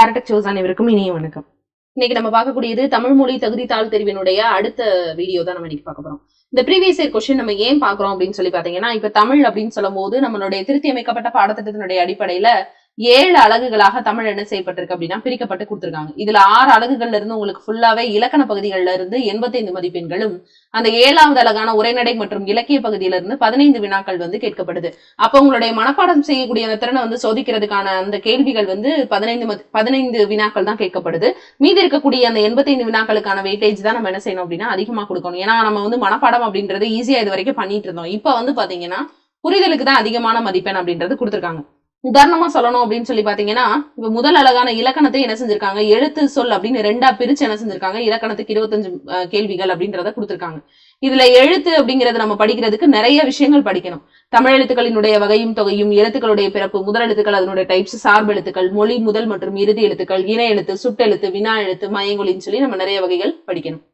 ஸ்டார்டெக் sous அனைவருக்கும் இனிய வணக்கம். இன்னைக்கு நம்ம பார்க்கக்கூடியது தமிழ் மொழி தகுதித்தாள் தெரிவினுடைய அடுத்த வீடியோ தான் நம்ம இன்னைக்கு பார்க்க போறோம். இந்த ப்ரீவியஸ் இயர் கொஸ்டின் நம்ம ஏன் பாக்குறோம் அப்படின்னு சொல்லி பாத்தீங்கன்னா, இப்ப தமிழ் அப்படின்னு சொல்லும் போது நம்மளுடைய திருத்தி அமைக்கப்பட்ட பாடத்திட்டத்தினுடைய அடிப்படையில 7 அலகுகளாக தமிழ் என்ன செய்யப்பட்டிருக்கு அப்படின்னா பிரிக்கப்பட்டு கொடுத்திருக்காங்க. இதுல 6 அலகுகள்ல இருந்து உங்களுக்கு ஃபுல்லாவே இலக்கண பகுதிகள்ல இருந்து 85 மதிப்பெண்களும், அந்த 7வது அலகான உரைநடை மற்றும் இலக்கிய பகுதியில இருந்து 15 வினாக்கள் கேட்கப்படுது. அப்ப உங்களுடைய மனப்பாடம் செய்யக்கூடிய அந்த திறனை சோதிக்கிறதுக்கான அந்த கேள்விகள் 15 வினாக்கள் தான் கேட்கப்படுது. மீதி இருக்கக்கூடிய அந்த 85 வினாக்களுக்கான வெயிட்டேஜ் தான் நம்ம என்ன செய்யணும் அப்படின்னா அதிகமா கொடுக்கணும். ஏன்னா நம்ம மனப்பாடம் அப்படின்றது ஈஸியா இது வரைக்கும் பண்ணிட்டு இருந்தோம். இப்ப பாத்தீங்கன்னா புரிதலுக்கு தான் அதிகமான மதிப்பெண் அப்படின்றது கொடுத்திருக்காங்க. உதாரணமா சொல்லணும் அப்படின்னு சொல்லி பாத்தீங்கன்னா, இப்ப முதல் அழகான இலக்கணத்தை என்ன செஞ்சிருக்காங்க, எழுத்து சொல் அப்படின்னு 2ஆ பிரிச்சு என்ன செஞ்சிருக்காங்க, இலக்கணத்துக்கு 25 கேள்விகள் அப்படின்றத கொடுத்திருக்காங்க. இதுல எழுத்து அப்படிங்கறது நம்ம படிக்கிறதுக்கு நிறைய விஷயங்கள் படிக்கணும். தமிழ் எழுத்துக்களினுடைய வகையும் தொகையும், எழுத்துக்களுடைய பிறப்பு, முதல் எழுத்துக்கள் அதனுடைய டைப்ஸ், சார்பு எழுத்துக்கள், மொழி முதல் மற்றும் இறுதி எழுத்துக்கள், இணை எழுத்து, சுட்டெழுத்து, வினா எழுத்து, மயங்கொலின்னு சொல்லி நம்ம நிறைய வகைகள் படிக்கணும்.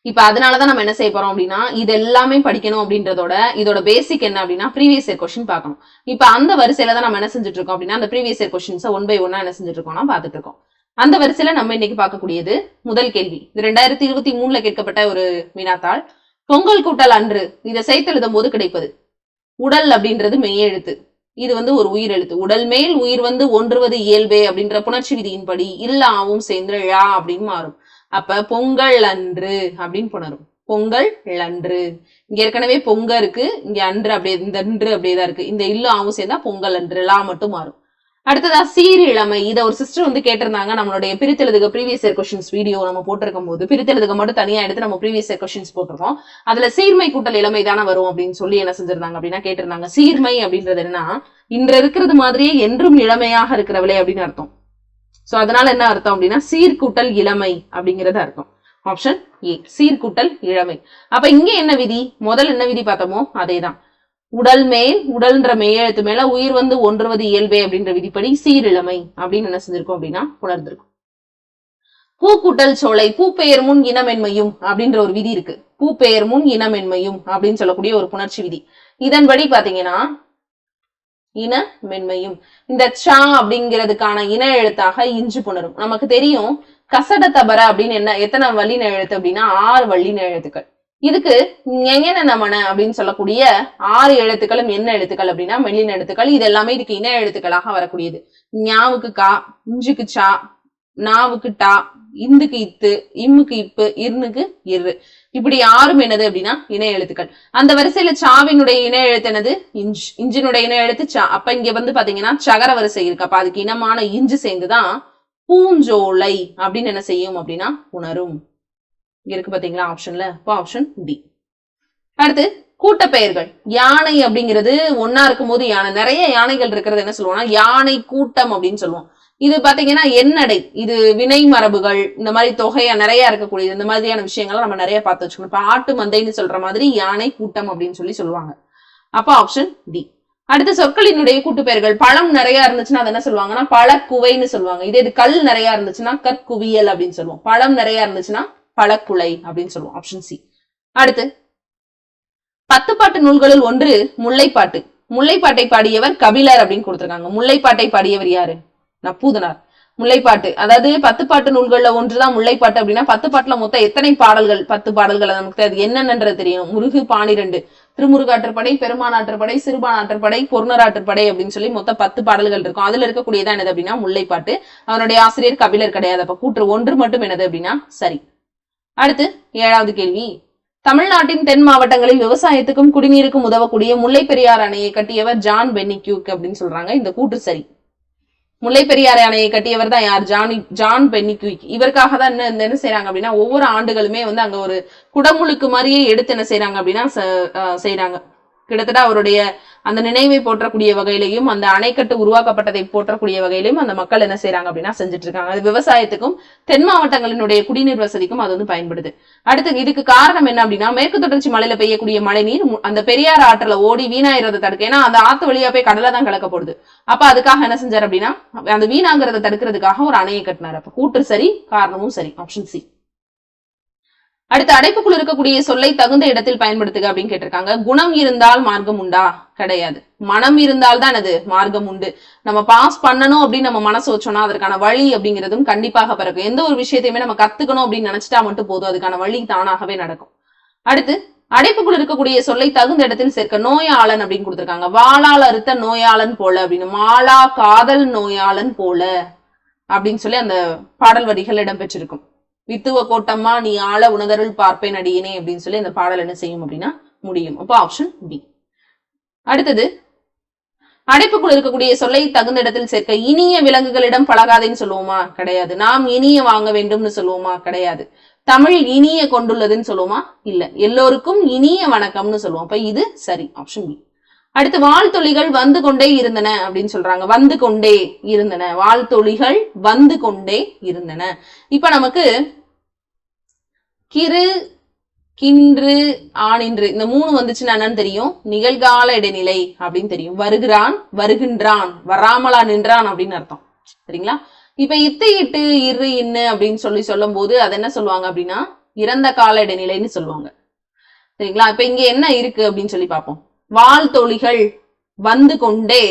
இப்ப அதனாலதான் நம்ம என்ன செய்ய போறோம் அப்படின்னா, இது எல்லாமே படிக்கணும் அப்படின்றதோட இதோட பேசிக் என்ன அப்படின்னா ப்ரீவியஸ் இயர் கொஸ்டின் பார்க்கணும். இப்ப அந்த வரிசையில தான் நம்ம என்ன செஞ்சுட்டு இருக்கோம் அப்படின்னா, அந்த ப்ரீவியஸ் இயர் கொஸ்டின்ஸ் 1 by 1 என்ன செஞ்சுட்டு இருக்கோம்னா பாத்துட்டு இருக்கோம். அந்த வரிசையில நம்ம இன்னைக்கு பார்க்கக்கூடியது முதல் கேள்வி. இது 2023ல கேட்கப்பட்ட ஒரு வினாத்தாள். பொங்கல் கூட்டல் அன்று இதை சேர்த்தெழுதும் போது கிடைப்பது உடல் அப்படின்றது மெய்யெழுத்து. இது ஒரு உயிர் எழுத்து. உடல் மேல் உயிர் ஒன்றுவது இயல்பே அப்படின்ற புணர்ச்சி விதியின்படி இல்லாவும் சேர்ந்து ழா அப்படின்னு மாறும். அப்ப பொங்கல் அன்று அப்படின்னு புணரும். பொங்கல் அன்று. இங்க ஏற்கனவே பொங்க இருக்கு, இங்க அன்று அப்படியே, இந்த அன்று அப்படியேதான் இருக்கு. இந்த இல்லு ஆவும் சேர்ந்தா பொங்கல் அன்று, லா மட்டும் மாறும். அடுத்ததா சீரிழமை. இதை ஒரு சிஸ்டர் கேட்டிருந்தாங்க. நம்மளுடைய பிரித்தெழுதுக ப்ரீவியஸ் இயர் கொஸ்டின்ஸ் வீடியோ நம்ம போட்டிருக்கும் போது பிரித்தெழுதுக மட்டும் தனியா எடுத்து நம்ம ப்ரீவியஸ் இயர் கொஸ்டின்ஸ் போட்டிருக்கோம். அதுல சீர்மை கூட்டல் இளமை தானே வரும் அப்படின்னு சொல்லி என்ன செஞ்சிருந்தாங்க அப்படின்னா கேட்டிருந்தாங்க. சீர்மை அப்படின்றது என்னன்னா, இன்று இருக்கிறது மாதிரியே என்றும் இளமையாக இருக்கிறவளே அப்படின்னு அர்த்தம். சோ அதனால என்ன அர்த்தம் அப்படின்னா சீர்கூட்டல் இளமை அப்படிங்கறது அர்த்தம். ஆப்ஷன் ஏ, சீர்கூட்டல் இளமை. அப்ப இங்க என்ன விதி, முதல் என்ன விதி பார்த்தோமோ அதேதான். உடல் மேல், உடல்ன்ற மெய்யெழுத்து மேல உயிர் ஒன்றுவது இயல்பே அப்படின்ற விதிப்படி சீரிழமை அப்படின்னு என்ன செஞ்சிருக்கோம் அப்படின்னா உணர்ந்திருக்கும். பூக்கூட்டல் சோலை, பூ பெயர் முன் இனமென்மையும் அப்படின்ற ஒரு விதி இருக்கு. பூ பெயர் முன் இனமென்மையும் அப்படின்னு சொல்லக்கூடிய ஒரு புணர்ச்சி விதி. இதன்படி பாத்தீங்கன்னா இன மென்மையும், இந்த சா அப்படிங்கிறதுக்கான இன எழுத்தாக இஞ்சு புணரும். நமக்கு தெரியும் கசட தபர அப்படின்னு என்ன, எத்தனை வல்லின எழுத்து அப்படின்னா 6 வல்லின எழுத்துக்கள். இதுக்கு ஞெஞன நமன அப்படின்னு சொல்லக்கூடிய 6 எழுத்துக்களும் என்ன எழுத்துக்கள் அப்படின்னா மெல்லின எழுத்துக்கள். இது எல்லாமே இதுக்கு இன எழுத்துக்களாக வரக்கூடியது. ஞாவுக்கு கா, இஞ்சுக்கு சா, நாவுக்கு டா, இந்துக்கு இத்து, இம்முக்கு இப்பு, இருனுக்கு இரு. இப்படி 6ம் என்னது அப்படின்னா இணை எழுத்துக்கள். அந்த வரிசையில சாவினுடைய இணை எழுத்து என்னது, இஞ்சு. இஞ்சினுடைய இணை எழுத்து சா. அப்ப இங்க பாத்தீங்கன்னா சகர வரிசை இருக்கு. அப்ப அதுக்கு இனமான இஞ்சு சேர்ந்துதான் பூஞ்சோலை அப்படின்னு என்ன செய்யும் அப்படின்னா உணரும். இங்க இருக்கு பாத்தீங்களா ஆப்ஷன்ல. இப்போ ஆப்ஷன் டி. அடுத்து கூட்டப்பெயர்கள். யானை அப்படிங்கிறது ஒன்னா இருக்கும் போது யானை, நிறைய யானைகள் இருக்கிறது என்ன சொல்லுவோம்னா யானை கூட்டம் அப்படின்னு சொல்லுவோம். இது பாத்தீங்கன்னா எண்ணடை, இது வினை மரபுகள், இந்த மாதிரி தொகையா நிறைய இருக்கக்கூடியது. இந்த மாதிரியான விஷயங்களை நம்ம நிறைய பார்த்து வச்சுக்கணும். இப்ப ஆட்டு மந்தைன்னு சொல்ற மாதிரி யானை கூட்டம் அப்படின்னு சொல்லுவாங்க. அப்ப ஆப்ஷன் டி. அடுத்த சொற்களினுடைய கூட்டுப்பெயர்கள். பழம் நிறைய இருந்துச்சுன்னா அது என்ன சொல்லுவாங்கன்னா பழக்குவைன்னு சொல்லுவாங்க. இது கல் நிறைய இருந்துச்சுன்னா கற்குவியல் அப்படின்னு சொல்லுவோம். பழம் நிறைய இருந்துச்சுன்னா பழக்குலை அப்படின்னு சொல்லுவோம். Option C. அடுத்து 10 பாட்டு நூல்களுள் ஒன்று முல்லைப்பாட்டு. முல்லைப்பாட்டை பாடியவர் கபிலர் அப்படின்னு கொடுத்திருக்காங்க. முல்லைப்பாட்டை பாடியவர் யாரு, நப்பூதனார். முல்லைப்பாட்டு அதாவது 10 பாட்டு நூல்கள்ல ஒன்றுதான் முல்லைப்பாட்டு அப்படின்னா 10 பாட்டுல மொத்தம் எத்தனை பாடல்கள், 10 பாடல்கள் நமக்கு அது என்னன்றது தெரியும். முருகு 12, திருமுருகாற்றுப்படை, பெருமானாற்றுப்படை, சிறுபானாற்றுப்படை, பொருணராற்றுப்படை அப்படின்னு சொல்லி மொத்தம் 10 பாடல்கள் இருக்கும். அதுல இருக்கக்கூடியதான் என்னது அப்படின்னா முல்லைப்பாட்டு. அவனுடைய ஆசிரியர் கபிலர் கிடையாது. அப்ப கூற்று 1 மட்டும் என்னது அப்படின்னா சரி. அடுத்து 7வது கேள்வி. தமிழ்நாட்டின் தென் மாவட்டங்களில் விவசாயத்துக்கும் குடிநீருக்கும் உதவக்கூடிய முல்லை பெரியார் அணையை கட்டியவர் ஜான் பென்னிக்யூக் அப்படின்னு சொல்றாங்க. இந்த கூற்று சரி. முல்லை பெரியாறு அணையை கட்டியவர் தான் யார், ஜான் பென்னிக்யூக். இவருக்காக தான் என்ன செய்யறாங்க அப்படின்னா ஒவ்வொரு ஆண்டுகளுமே அங்க ஒரு குடமுழுக்கு மாதிரியே எடுத்து என்ன செய்யறாங்க அப்படின்னா செய்யறாங்க. கிட்டத்தட்ட அவருடைய அந்த நினைவை போற்றக்கூடிய வகையிலையும் அந்த அணைக்கட்டு உருவாக்கப்பட்டதை போற்றக்கூடிய வகையிலும் அந்த மக்கள் என்ன செய்யறாங்க அப்படின்னா செஞ்சுட்டு இருக்காங்க. அது விவசாயத்துக்கும் தென் மாவட்டங்களினுடைய குடிநீர் வசதிக்கும் அது பயன்படுது. அடுத்து இதுக்கு காரணம் என்ன அப்படின்னா மேற்கு தொடர்ச்சி மலையில பெய்யக்கூடிய மழை நீர் அந்த பெரியார் ஆற்றுல ஓடி வீணாயிரத்தை தடுக்க, ஏன்னா அந்த ஆத்து வழியா போய் கடலை தான் கலக்கப்படுது. அப்ப அதுக்காக என்ன செஞ்சார் அப்படின்னா அந்த வீணாங்கிறத தடுக்கிறதுக்காக ஒரு அணையை கட்டினார். அப்ப கூற்று சரி, காரணமும் சரி. Option C. அடுத்து அடைப்புக்குள் இருக்கக்கூடிய சொல்லை தகுந்த இடத்தில் பயன்படுத்துக அப்படின்னு கேட்டிருக்காங்க. குணம் இருந்தால் மார்க்கம் உண்டா? கிடையாது. மனம் இருந்தால் தான் அது மார்க்கம் உண்டு. நம்ம பாஸ் பண்ணணும் அப்படின்னு நம்ம மனசு வச்சோம்னா அதற்கான வழி அப்படிங்கிறதும் கண்டிப்பாக பிறக்கும். எந்த ஒரு விஷயத்தையுமே நம்ம கத்துக்கணும் அப்படின்னு நினைச்சிட்டா மட்டும் போதும், அதுக்கான வழி தானாகவே நடக்கும். அடுத்து அடைப்புக்குள் இருக்கக்கூடிய சொல்லை தகுந்த இடத்தில் சேர்க்க. நோயாளன் அப்படின்னு கொடுத்திருக்காங்க. வாளால் அறுத்த நோயாளன் போல அப்படின்னு, மாளா காதல் நோயாளன் போல அப்படின்னு சொல்லி அந்த பாடல் வரிகள் இடம்பெற்றிருக்கும். வித்துவ கோட்டம்மா நீ ஆள உணதருள் பார்ப்பேன் அடியேனே அப்படின்னு சொல்லி அந்த பாடல் என்ன செய்யும் அப்படின்னா முடியும். அப்போ ஆப்ஷன் பி. அடுத்தது அடைப்புக்குள் இருக்கக்கூடிய சொல்லை தகுந்த இடத்தில் சேர்க்க. இனிய விலங்குகளிடம் பழகாதேன்னு சொல்லுவோமா? கிடையாது. நாம் இனிய வாங்க வேண்டும்னு சொல்லுவோமா? கிடையாது. தமிழ் இனிய கொண்டுள்ளதுன்னு சொல்லுவோமா? இல்ல. எல்லோருக்கும் இனிய வணக்கம்னு சொல்லுவோம். அப்ப இது சரி, ஆப்ஷன் பி. அடுத்து வாழ்த்தொழிகள் வந்து கொண்டே இருந்தன அப்படின்னு சொல்றாங்க. வந்து கொண்டே இருந்தன, வாழ்த்தொழிகள் வந்து கொண்டே இருந்தன. இப்ப நமக்கு கிறு, கின்று, ஆனின்று இந்த 3 வந்துச்சுன்னா என்னன்னு தெரியும்? நிகழ்கால இடைநிலை அப்படின்னு தெரியும். வருகிறான், வருகின்றான், வராமலா நின்றான் அப்படின்னு அர்த்தம். சரிங்களா? இப்ப இத்து, இட்டு, இரு, இன்னு அப்படின்னு சொல்லும் போது அது என்ன சொல்லுவாங்க அப்படின்னா இறந்த கால இடைநிலைன்னு சொல்லுவாங்க. சரிங்களா? இப்ப இங்க என்ன இருக்கு அப்படின்னு சொல்லி பார்ப்போம். வாழ்த்தொழிகள் வந்து கொண்டே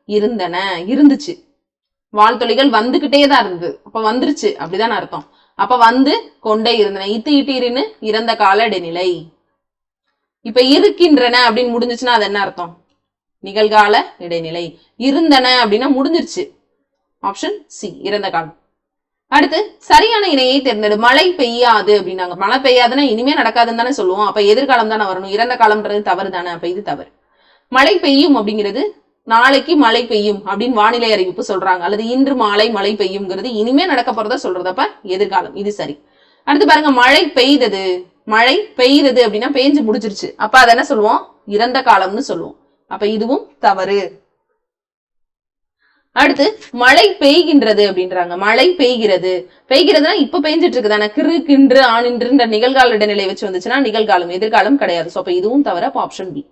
இருந்தன, இருந்துச்சு. வாழ்த்தொழிகள் வந்துகிட்டே தான் இருந்தது, அப்ப வந்துருச்சு அப்படிதான் அர்த்தம். அப்ப வந்து கொண்டே இருந்தன. இத்து இட்டிருன்னு இறந்த கால இடைநிலை. இப்ப இருக்கின்றன அப்படின்னு முடிஞ்சிச்சுன்னா அது என்ன அர்த்தம்? நிகழ்கால இடைநிலை. இருந்தன அப்படின்னா முடிஞ்சிருச்சு. ஆப்ஷன் சி, இறந்த காலம். அடுத்து சரியான இணையை தேர்ந்தெடு. மழை பெய்யாது அப்படின்னாங்க. மழை பெய்யாதுன்னா இனிமே நடக்காதுன்னு தானே சொல்லுவோம். அப்ப எதிர்காலம் தானே வரணும். இறந்த காலம்ன்றது தவறு தானே. அப்ப இது தவறு. மழை பெய்யும் அப்படிங்கிறது நாளைக்கு மழை பெய்யும் அப்படின்னு வானிலை அறிவிப்பு சொல்றாங்க. அல்லது இன்று மாலை மழை பெய்யும்ங்கிறது இனிமே நடக்க போறதா சொல்றது. அப்ப எதிர்காலம், இது சரி. அடுத்து பாருங்க, மழை பெய்தது. மழை பெய்தது அப்படின்னா பெய்ஞ்சு முடிச்சிருச்சு. அப்ப அதை என்ன சொல்லுவோம்? இறந்த காலம்னு சொல்லுவோம். அப்ப இதுவும் தவறு. அடுத்து மழை பெய்கின்றது அப்படின்றாங்க. மழை பெய்கிறது. பெய்கிறதுனா இப்ப பெய்ஞ்சிட்டு இருக்குதானே. கிறு, கின்று, ஆனின்றுன்ற நிகழ்கால இடைநிலை வச்சு வந்துச்சுன்னா நிகழ்காலம், எதிர்காலம் கிடையாது. சோ அப்ப இதுவும் தவிர ஆப்ஷன் பி.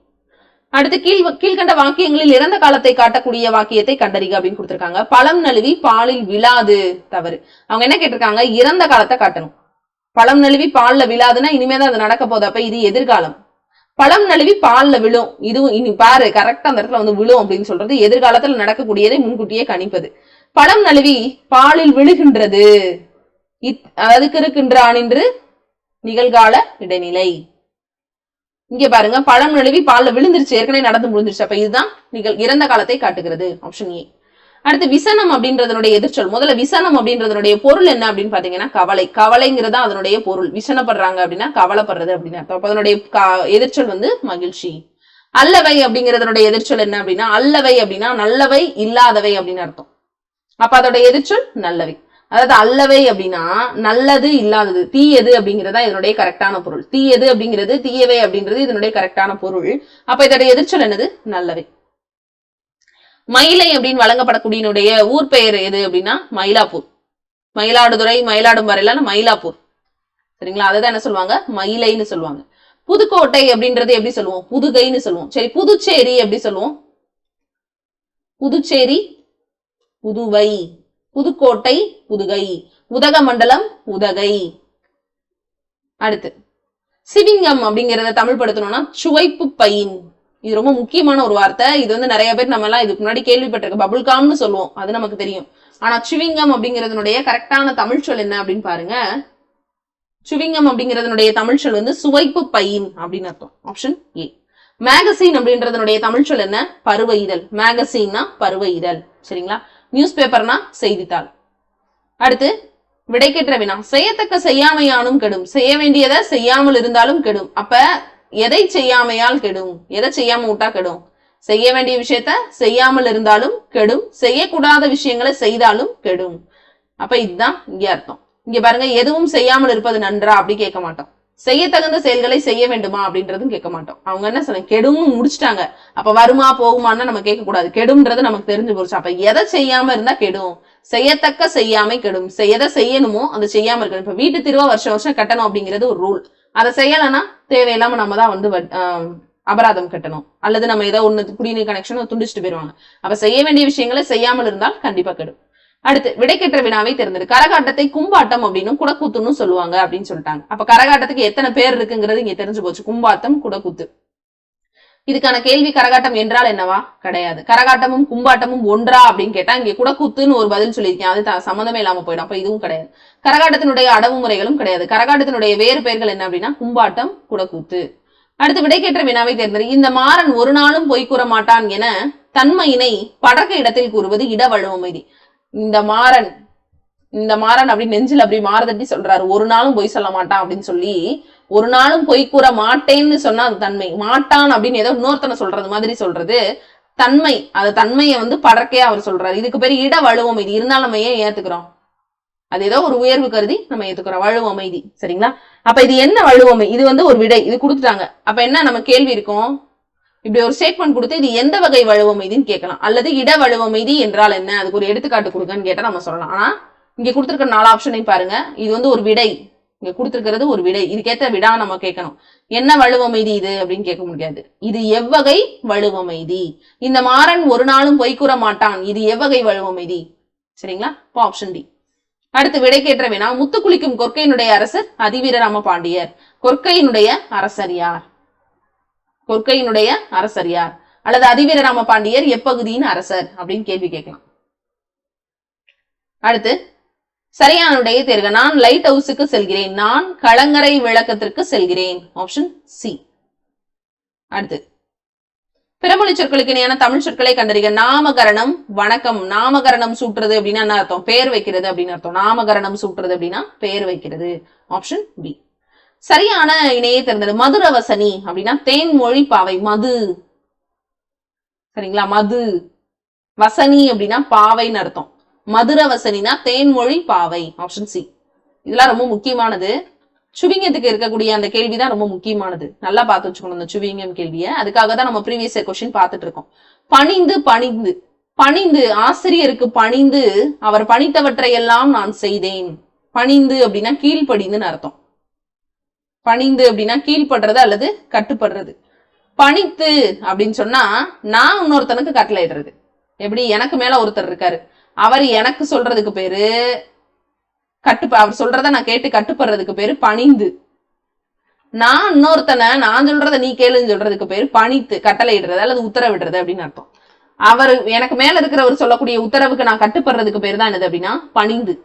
அடுத்து கீழ்கண்ட வாக்கியங்களில் இறந்த காலத்தை காட்டக்கூடிய வாக்கியத்தை கண்டறிக அப்படின்னு கொடுத்திருக்காங்க. பழம் நழுவி பாலில் விழாது, தவறு. அவங்க என்ன கேட்டிருக்காங்க? இறந்த காலத்தை காட்டணும். பழம் நழுவி பால்ல விழாதுன்னா இனிமேதான் அது நடக்க போகுது. அப்ப இது எதிர்காலம். பழம் நழுவி பால்ல விழும், இதுவும் இனி பாரு கரெக்டா அந்த இடத்துல வந்து விழும் அப்படின்னு சொல்றது எதிர்காலத்துல நடக்கக்கூடியதை முன்கூட்டியே கணிப்பது. பழம் நழுவி பாலில் விழுகின்றது, அதாவது கிறுக்கின்ற ஆனின்று நிகழ்கால இடைநிலை. இங்க பாருங்க, பழம் நழுவி பால்ல விழுந்துருச்சு, ஏற்கனவே நடந்து முடிஞ்சிருச்சு. அப்ப இதுதான் இறந்த காலத்தை காட்டுகிறது. Option A. அடுத்து விசனம் அப்படின்றதனுடைய எதிர்ச்சொல். முதல்ல விசனம் அப்படின்றதனுடைய பொருள் என்ன அப்படின்னு பாத்தீங்கன்னா கவலை. கவலைங்கிறதா அதனுடைய பொருள். விசனப்படுறாங்க அப்படின்னா கவலைப்படுறது அப்படின்னு அர்த்தம். அப்ப அதனுடைய எதிர்ச்சொல் வந்து மகிழ்ச்சி. அல்லவை அப்படிங்கறதனுடைய எதிர்ச்சொல் என்ன அப்படின்னா அல்லவை அப்படின்னா நல்லவை இல்லாதவை அப்படின்னு அர்த்தம். அப்ப அதோட எதிர்ச்சொல் நல்லவை. அதாவது அல்லவை அப்படின்னா நல்லது இல்லாதது, தீயது அப்படிங்கிறதா இதனுடைய கரெக்டான பொருள். தீயது அப்படிங்கிறது, தீயவை அப்படிங்கிறது இதனுடைய கரெக்டான பொருள். அப்ப இதோட எதிர்ச்சொல் என்னது? நல்லவை. மயிலை அப்படின்னு வழங்கப்படக்கூடிய ஊர் பெயர் எது அப்படின்னா மயிலாப்பூர். மயிலாடுதுறை, மயிலாடும்பாறையில மயிலாப்பூர். சரிங்களா? அதுதான் என்ன சொல்லுவாங்க? மயிலைன்னு சொல்லுவாங்க. புதுக்கோட்டை அப்படின்றது எப்படி சொல்லுவோம்? புதுகைன்னு சொல்லுவோம். சரி, புதுச்சேரி எப்படி சொல்லுவோம்? புதுச்சேரி, புதுவை. புதுக்கோட்டை, புதுகை. உதகமண்டலம், உதகை. அடுத்து சிவிங்கம் அப்படிங்கறத தமிழ் படுத்தணும்னா சுவைப்பு பையின். இது ரொம்ப முக்கியமான ஒரு வார்த்தை. இது வந்து நிறைய பேர் நம்ம எல்லாம் இதுக்கு முன்னாடி கேள்விப்பட்டிருக்க. பபுள் காம்னு சொல்லுவோம், அது நமக்கு தெரியும். ஆனா சுவிங்கம் அப்படிங்கறதுனுடைய கரெக்டான தமிழ் சொல் என்ன அப்படின்னு பாருங்க. சுவிங்கம் அப்படிங்கறதுனுடைய தமிழ் சொல் வந்து சுவைப்பு பையின் அப்படின்னு அர்த்தம். Option A. மேகசின் அப்படின்றதனுடைய தமிழ் சொல் என்ன? பருவ இதழ். மேகசின்னா பருவ இதழ். சரிங்களா? நியூஸ் பேப்பர்னா செய்தித்தாள். அடுத்து விடைக்கேற்ற வினா. செய்யத்தக்க செய்யாமையானும் கெடும். செய்ய வேண்டியதை செய்யாமல் இருந்தாலும் கெடும். அப்ப எதை செய்யாமையால் கெடும்? எதை செய்யாம விட்டா கெடும்? செய்ய வேண்டிய விஷயத்த செய்யாமல் இருந்தாலும் கெடும், செய்யக்கூடாத விஷயங்களை செய்தாலும் கெடும். அப்ப இதுதான் இங்க அர்த்தம். இங்க பாருங்க, எதுவும் செய்யாமல் இருப்பது நன்றா அப்படி கேட்க மாட்டோம். செய்ய தகுந்த செயல்களை செய்ய வேண்டுமா அப்படின்றதும் கேட்க மாட்டோம். அவங்க என்ன சொன்ன, கெடும்னு முடிச்சுட்டாங்க. அப்ப வருமா போகுமான்னு நம்ம கேட்க கூடாது. கெடும்ன்றது நமக்கு தெரிஞ்சு போச்சு. அப்ப எதை செய்யாம இருந்தா கெடும்? செய்யத்தக்க செய்யாமை கெடும். எதை செய்யணுமோ அதை செய்யாம இருக்கணும். இப்ப வீட்டு திருவா வருஷம் வருஷம் கட்டணும் அப்படிங்கிறது ஒரு ரூல். அதை செய்யலைன்னா தேவையில்லாம நம்ம தான் வந்து அபராதம் கட்டணும். அல்லது நம்ம ஏதோ ஒண்ணு குடிநீர் கனெக்ஷன் துண்டிச்சுட்டு போயிருவாங்க. அப்ப செய்ய வேண்டிய விஷயங்களை செய்யாமல் இருந்தால் கண்டிப்பா கெடும். அடுத்து விடைக்கேற்ற வினாவை தேர்ந்தெடு. கரகாட்டத்தை கும்பாட்டம் அப்படின்னு குடக்கூத்துன்னு சொல்லுவாங்க அப்படின்னு சொல்லிட்டாங்க. அப்ப கரகாட்டத்துக்கு எத்தனை பேர் இருக்குங்கிறது இங்க தெரிஞ்சு போச்சு. கும்பாட்டம், குடக்கூத்து. இதுக்கான கேள்வி கரகாட்டம் என்றால் என்னவா? கிடையாது. கரகாட்டமும் கும்பாட்டமும் ஒன்றா அப்படின்னு கேட்டா இங்க குடக்கூத்துன்னு ஒரு பதில் சொல்லியிருக்கேன். அது சம்மந்தமே இல்லாம போயிடும். அப்ப இதுவும் கிடையாது. கரகாட்டத்தினுடைய அடவுமுறைகளும் கிடையாது. கரகாட்டத்தினுடைய வேறு பெயர்கள் என்ன அப்படின்னா கும்பாட்டம், குடக்கூத்து. அடுத்து விடைக்கேற்ற வினாவை தேர்ந்தெடு. இந்த மாறன் ஒரு நாளும் பொய் கூற மாட்டான் என தன்மையினை படக்க இடத்தில் கூறுவது இடவழுவமைதி. இந்த மாறன் அப்படி நெஞ்சில் அப்படி மாறுதட்டி சொல்றாரு, ஒரு நாளும் பொய் சொல்ல மாட்டான் அப்படின்னு சொல்லி, ஒரு நாளும் பொய் கூற மாட்டேன்னு சொன்னா அது தன்மை. மாட்டான் அப்படின்னு ஏதோ இன்னொருத்தனை சொல்றது மாதிரி சொல்றது தன்மை. அது தன்மையை படக்கையா அவர் சொல்றாரு. இதுக்கு பேரு இட வழுவமைதி. இருந்தாலும் நம்ம ஏன் ஏத்துக்கிறோம்? அது ஏதோ ஒரு உயர்வு கருதி நம்ம ஏத்துக்கிறோம். வழுவமைதி. சரிங்களா? அப்ப இது என்ன வழுவமை? இது ஒரு விடை. இது கொடுத்துட்டாங்க. அப்ப என்ன நம்ம கேள்வி இருக்கும்? இப்படி ஒரு ஸ்டேட்மெண்ட் கொடுத்து இது எந்த வகை வழுவமைதின்னு கேட்கலாம். அல்லது இட வழுவமைதி என்றால் என்ன, அதுக்கு ஒரு எடுத்துக்காட்டு கொடுங்கன்னு கேட்டா நம்ம சொல்லலாம். ஆனா இங்க கொடுத்திருக்கிற 4 ஆப்ஷனையும் பாருங்க. இது ஒரு விடை. இங்க கொடுத்திருக்கிறது ஒரு விடை. இதுக்கேற்ற விடா நம்ம கேட்கணும். என்ன வழுவமைதி இது அப்படின்னு கேட்க முடியாது. இது எவ்வகை வழுவமைதி? இந்த மாறன் ஒரு நாளும் பொய் கூற மாட்டான், இது எவ்வகை வழுவமைதி? சரிங்களா? இப்போ ஆப்ஷன் டி. அடுத்து விடைக்கேற்ற வினா. முத்து குளிக்கும் கொற்கையினுடைய அரசர் அதிவீரராம பாண்டியர். கொற்கையினுடைய அரசர் யார்? கொற்கையினுடைய அரசர் யார்? அல்லது அதிவீரராம பாண்டியர் எப்பகுதியின் அரசர் அப்படின்னு கேள்வி கேட்கலாம். அடுத்து சரியான விடையை தேர்க. நான் லைட் ஹவுஸுக்கு செல்கிறேன். நான் கலங்கரை விளக்கத்திற்கு செல்கிறேன். Option C. அடுத்து பிறமொழி சொற்களுக்கு இணையான தமிழ் சொற்களை கண்டறிக. நாமகரணம், வணக்கம். நாமகரணம் சூட்டுறது அப்படின்னா என்ன அர்த்தம்? பெயர் வைக்கிறது அப்படின்னு அர்த்தம். நாமகரணம் சூட்டுறது அப்படின்னா பெயர் வைக்கிறது. Option B. சரியான இணையை தேர்ந்தெடு. மதுரவசனி அப்படின்னா தேன்மொழி பாவை. மது. சரிங்களா? மது. வசனி அப்படின்னா பாவைன்னு அர்த்தம். மதுரவசனினா தேன்மொழி பாவை. Option C. இதெல்லாம் ரொம்ப முக்கியமானது. சுவிங்கத்துக்கு இருக்கக்கூடிய அந்த கேள்விதான் ரொம்ப முக்கியமானது. நல்லா பார்த்து வச்சுக்கணும் இந்த சுவிங்கம் கேள்வியை. அதுக்காக தான் நம்ம ப்ரீவியஸ் இயர் கொஸ்டின் பார்த்துட்டு இருக்கோம். பணிந்து, பணிந்து. பணிந்து, ஆசிரியருக்கு பணிந்து அவர் பணித்தவற்றை எல்லாம் நான் செய்தேன். பணிந்து அப்படின்னா கீழ்ப்படிந்துன்னு அர்த்தம். பணிந்து அப்படின்னா கீழ்படுறது அல்லது கட்டுப்படுறது. பணித்து அப்படின்னு சொன்னா நான் இன்னொருத்தனுக்கு கட்டளையிடுறது. எப்படி? எனக்கு மேல ஒருத்தர் இருக்காரு, அவர் எனக்கு சொல்றதுக்கு பேரு அவர் சொல்றத நான் கேட்டு கட்டுப்படுறதுக்கு பேரு பணிந்து. நான் இன்னொருத்தனை நான் சொல்றத நீ கேளுன்னு சொல்றதுக்கு பேரு பணித்து, கட்டளையிடுறது அல்லது உத்தரவிடுறது அப்படின்னு அர்த்தம். அவர் எனக்கு மேல இருக்கிறவர் சொல்லக்கூடிய உத்தரவுக்கு நான் கட்டுப்படுறதுக்கு பேரு தான் என்னது அப்படின்னா பணிந்து.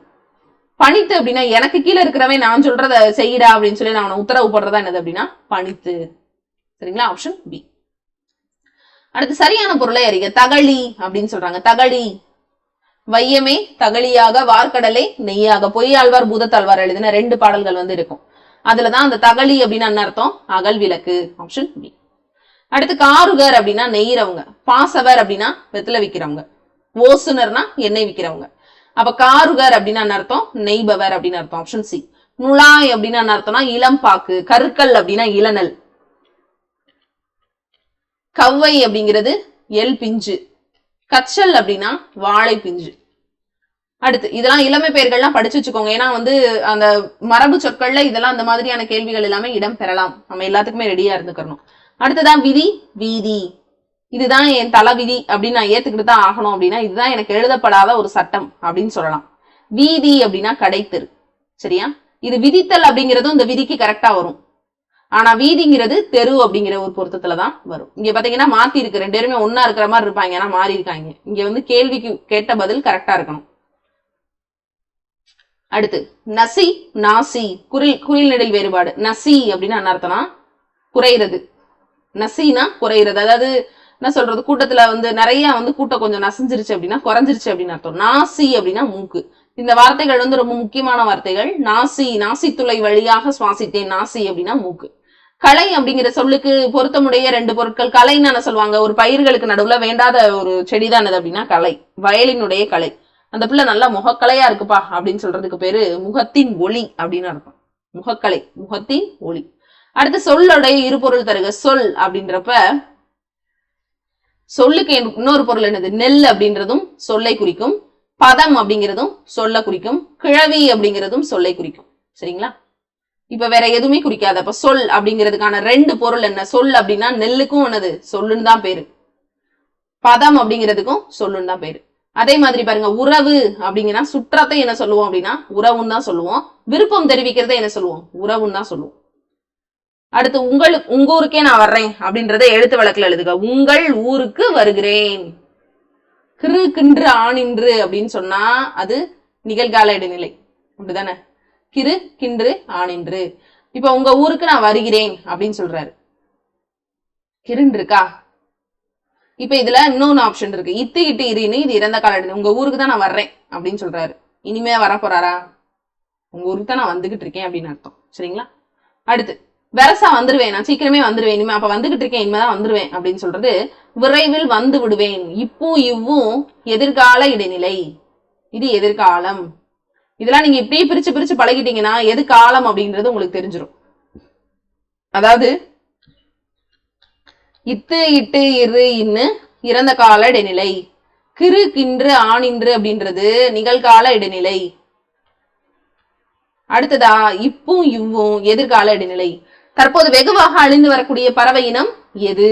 பணித்து அப்படின்னா எனக்கு கீழே இருக்கிறவன் நான் சொல்றத செய்யடா அப்படின்னு சொல்லி நான் உத்தரவு போடுறதா என்னது அப்படின்னா பணித்து. சரிங்களா? Option B. அடுத்து சரியான பொருளை அறிக. தகளி அப்படின்னு சொல்றாங்க. தகளி. வையமே தகளியாக, வார்க்கடலை நெய்யாக. பொய்யாழ்வார் பூதத்தாழ்வார் எழுதின 2 பாடல்கள் இருக்கும். அதுலதான் அந்த தகளி அப்படின்னு என்ன அர்த்தம்? அகல் விளக்கு. Option B. அடுத்து காருகர் அப்படின்னா நெய்யறவங்க. பாசவர் அப்படின்னா வெத்தலை விக்கிறவங்க. ஓசுனர்னா எண்ணெய் விக்கிறவங்க. அப்ப காருகர் அப்படின்னா என்ன அர்த்தம்? நெய்பவர் அப்படின்னு அர்த்தம். Option C. நுழாய் அப்படின்னா என்ன அர்த்தம்னா இளம்பாக்கு. கற்கள் அப்படின்னா இளநல். கவ்வை அப்படிங்கிறது எல் பிஞ்சு. கச்சல் அப்படின்னா வாழை பிஞ்சு. அடுத்து இதெல்லாம் இளமை பெயர்கள்லாம் படிச்சு வச்சுக்கோங்க. ஏன்னா அந்த மரபு சொற்கள்ல இதெல்லாம் அந்த மாதிரியான கேள்விகள் எல்லாமே இடம் பெறலாம். நம்ம எல்லாத்துக்குமே ரெடியா இருந்துக்கணும். அடுத்ததான் விதி, வீதி. இதுதான் என் தலை விதி அப்படின்னு நான் ஏத்துக்கிட்டு தான் ஆகணும் அப்படின்னா இதுதான் எனக்கு எழுதப்படாத ஒரு சட்டம் அப்படின்னு சொல்லலாம். வீதி அப்படின்னா கடைத்தெரு. சரியா? இது விதித்தல் அப்படிங்கிறதும் இந்த விதிக்கு கரெக்டா வரும். ஆனா வீதிங்கிறது தெரு அப்படிங்கிற ஒரு பொருத்தத்துலதான் வரும். இங்க பாத்தீங்கன்னா மாத்தி இருக்கு. 2 பேருமே ஒன்னா இருக்கிற மாதிரி இருப்பாங்க, ஆனா மாறி இருக்காங்க. இங்க கேள்விக்கு கேட்ட பதில் கரெக்டா இருக்கணும். அடுத்து நசி, நாசி. குறில் நெடில் வேறுபாடு. நசி அப்படின்னா என்ன அர்த்தம்னா குறைகிறது. நசினா குறைகிறது. அதாவது என்ன சொல்றது, கூட்டத்துல நிறைய கூட்டம் கொஞ்சம் நசிஞ்சிருச்சு அப்படின்னா குறைஞ்சிருச்சு அப்படின்னு அர்த்தம். நாசி அப்படின்னா மூக்கு. இந்த வார்த்தைகள் ரொம்ப முக்கியமான வார்த்தைகள். நாசி, நாசித்துளை வழியாக சுவாசித்தேன். நாசி அப்படின்னா மூக்கு. களை அப்படிங்கிற சொல்லுக்கு பொருத்தமுடைய 2 பொருட்கள். களைன்னு என்ன சொல்லுவாங்க? ஒரு பயிர்களுக்கு நடுவுல வேண்டாத ஒரு செடிதான் அது அப்படின்னா களை. வயலினுடைய களை. அந்த பிள்ளை நல்லா முகக்கலையா இருக்குப்பா அப்படின்னு சொல்றதுக்கு பேரு முகத்தின் ஒளி அப்படின்னு அர்த்தம். முகக்கலை, முகத்தின் ஒளி. அடுத்து சொல்லுடைய இருபொருள் தருக. சொல் அப்படின்றப்ப சொல்லுக்கு இன்னொரு பொருள் என்னது? நெல் அப்படின்றதும் சொல்லை குறிக்கும். பதம் அப்படிங்கிறதும் சொல்ல குறிக்கும். கிழவி அப்படிங்கிறதும் சொல்லை குறிக்கும். சரிங்களா? இப்ப வேற எதுவுமே குறிக்காது. அப்ப சொல் அப்படிங்கிறதுக்கான 2 பொருள் என்ன? சொல் அப்படின்னா நெல்லுக்கும் என்னது சொல்லுன்னு தான் பேரு. பதம் அப்படிங்கிறதுக்கும் சொல்லுன்னு தான் பேரு. அதே மாதிரி பாருங்க, உறவு அப்படிங்கன்னா சுற்றத்தை என்ன சொல்லுவோம் அப்படின்னா உறவுன்னு தான் சொல்லுவோம். விருப்பம் தெரிவிக்கிறத என்ன சொல்லுவோம், உறவுன்னு தான் சொல்லுவோம். அடுத்து உங்க ஊருக்கே நான் வர்றேன் அப்படின்றத எழுத்து வழக்குல எழுதுக. உங்கள் ஊருக்கு வருகிறேன். கிரு கின்று ஆனின்று அப்படின்னு சொன்னா அது நிகழ்கால இடைநிலை, அப்படிதானே? கிரு கின்று ஆனின்று. இப்ப உங்க ஊருக்கு நான் வருகிறேன் அப்படின்னு சொல்றாரு. கிருன்னு இருக்கா? இப்ப இதுல இன்னொன்னு ஆப்ஷன் இருக்கு, இத்து இட்டு இருன்னு. இது இறந்த கால இடைநிலை. உங்க ஊருக்கு தான் நான் வர்றேன் அப்படின்னு சொல்றாரு. இனிமே வர போறாரா? உங்க ஊருக்கு தான் நான் வந்துகிட்டு இருக்கேன் அப்படின்னு அர்த்தம். சரிங்களா? அடுத்து வெரசா வந்துருவேன், நான் சீக்கிரமே வந்துருவேன், இனிமே அப்ப வந்துகிட்டு இருக்கேன், இனிமேதான் வந்துருவேன் அப்படின்னு சொல்றது விரைவில் வந்து விடுவேன். இப்போ இவ்வும் எதிர்கால இடைநிலை, இது எதிர்காலம். இதெல்லாம் நீங்க இப்படியே பிரிச்சு பிரிச்சு பழகிட்டீங்கன்னா எது காலம் அப்படின்றது உங்களுக்கு தெரிஞ்சிடும். அதாவது இத்து இட்டு இரு இன்னு இறந்த கால இடைநிலை, கிரு கின்று ஆனின்று அப்படின்றது நிகழ்கால இடைநிலை. அடுத்ததா இப்பும் இவ்வும் எதிர்கால இடைநிலை. தற்போது வெகுவாக அழிந்து வரக்கூடிய பறவை இனம் எது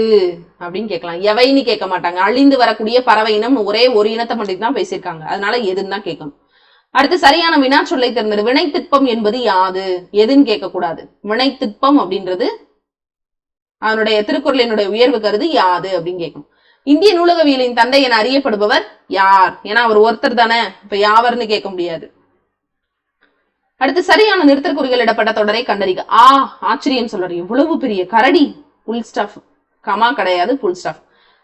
அப்படின்னு கேட்கலாம். எவைன்னு கேட்க மாட்டாங்க. அழிந்து வரக்கூடிய பறவை இனம் ஒரே ஒரு இனத்தை மட்டும் தான் பேசியிருக்காங்க, அதனால எதுன்னு தான் கேட்கணும். அடுத்து சரியான வினா சொல்லை தேர்ந்தெடு. வினைத்திட்பம் என்பது யாது? எதுன்னு கேட்க கூடாது. வினைத்திட்பம் அப்படின்றது அதனுடைய திருக்குறளினுடைய உயர்வு கருது யாது அப்படின்னு கேட்கணும். இந்திய நூலகவியலின் தந்தை என அறியப்படுபவர் யார்? ஏன்னா அவர் ஒருத்தர் தானே, இப்ப யாவர்னு கேட்க முடியாது. அடுத்து சரியான நிறுத்தற்குறிகள் இடப்பட்ட தொடரை கண்டறிக. ஆச்சரியம் சொல்றாரு, இவ்வளவு பெரிய கரடி, புல் ஸ்டாஃப், கமா கிடையாது, புல் ஸ்டாஃப்.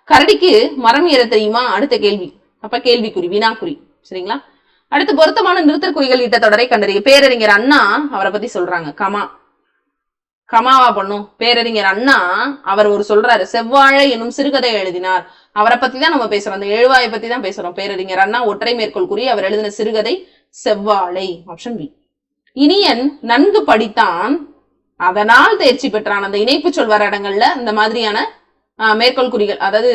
கரடிக்கு மரம் ஏற தெரியுமா? அடுத்த கேள்வி. அப்ப கேள்விக்குறி, வினாக்குறி. சரிங்களா? அடுத்து பொருத்தமான நிறுத்தற்குறிகள் இட்ட தொடரை கண்டறிக. பேரறிஞர் அண்ணா அவரை பத்தி சொல்றாங்க, கமா. கமாவா பண்ணும்? பேரறிஞர் அண்ணா அவர் ஒரு சொல்றாரு, செவ்வாழை என்னும் சிறுகதை எழுதினார். அவரை பத்தி தான் நம்ம பேசுறோம், அந்த எழுவாயை பத்தி தான் பேசுறோம். பேரறிஞர் அண்ணா ஒற்றை மேற்கோள் கூறி அவர் எழுதின சிறுகதை செவ்வாழை. Option B. இனியன் நன்கு படித்தான், அதனால் தேர்ச்சி பெற்றான். அந்த இணைப்பு சொல் வர இடங்கள்ல இந்த மாதிரியான மேற்கோள் குறிகள், அதாவது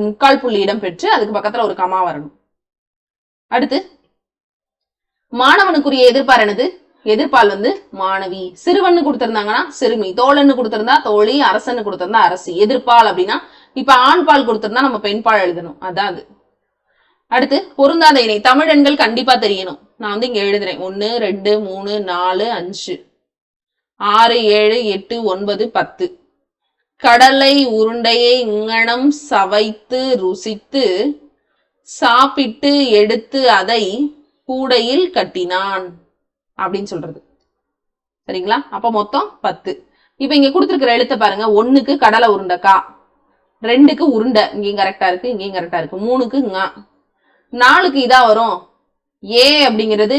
முக்கால் புள்ளி இடம் பெற்று அதுக்கு பக்கத்துல ஒரு கமா வரணும். அடுத்து மாணவனுக்குரிய எதிர்பார் என்னது? எதிர்பால் வந்து மாணவி. சிறுவன்னு கொடுத்திருந்தாங்கன்னா சிறுமி, தோழன்னு கொடுத்திருந்தா தோழி, அரசன்னு கொடுத்திருந்தா அரசி. எதிர்பால் அப்படின்னா இப்ப ஆண் பால் கொடுத்திருந்தா நம்ம பெண் பால் எழுதணும், அதான் அது. அடுத்து பொருந்தாத இணை. தமிழ் எண்கள் கண்டிப்பா தெரியணும். நான் வந்து இங்க எழுதுறேன், 1 2 3 4 5 6 7 8 9 10. கடலை உருண்டையை இங்கனம் சவைத்து ருசித்து சாப்பிட்டு எடுத்து அதை கூடையில் கட்டினான் அப்படின்னு சொல்றது. சரிங்களா? அப்ப மொத்தம் 10. இப்ப இங்க கொடுத்திருக்கிற எழுத்த பாருங்க. 1க்கு கடலை உருண்டை கா, 2க்கு உருண்டை இங்கேயும் கரெக்டா இருக்கு, இங்கேயும் கரெக்டா இருக்கு, 3க்கு ங, 4க்கு இதா வரும் ஏ அப்படிங்கிறது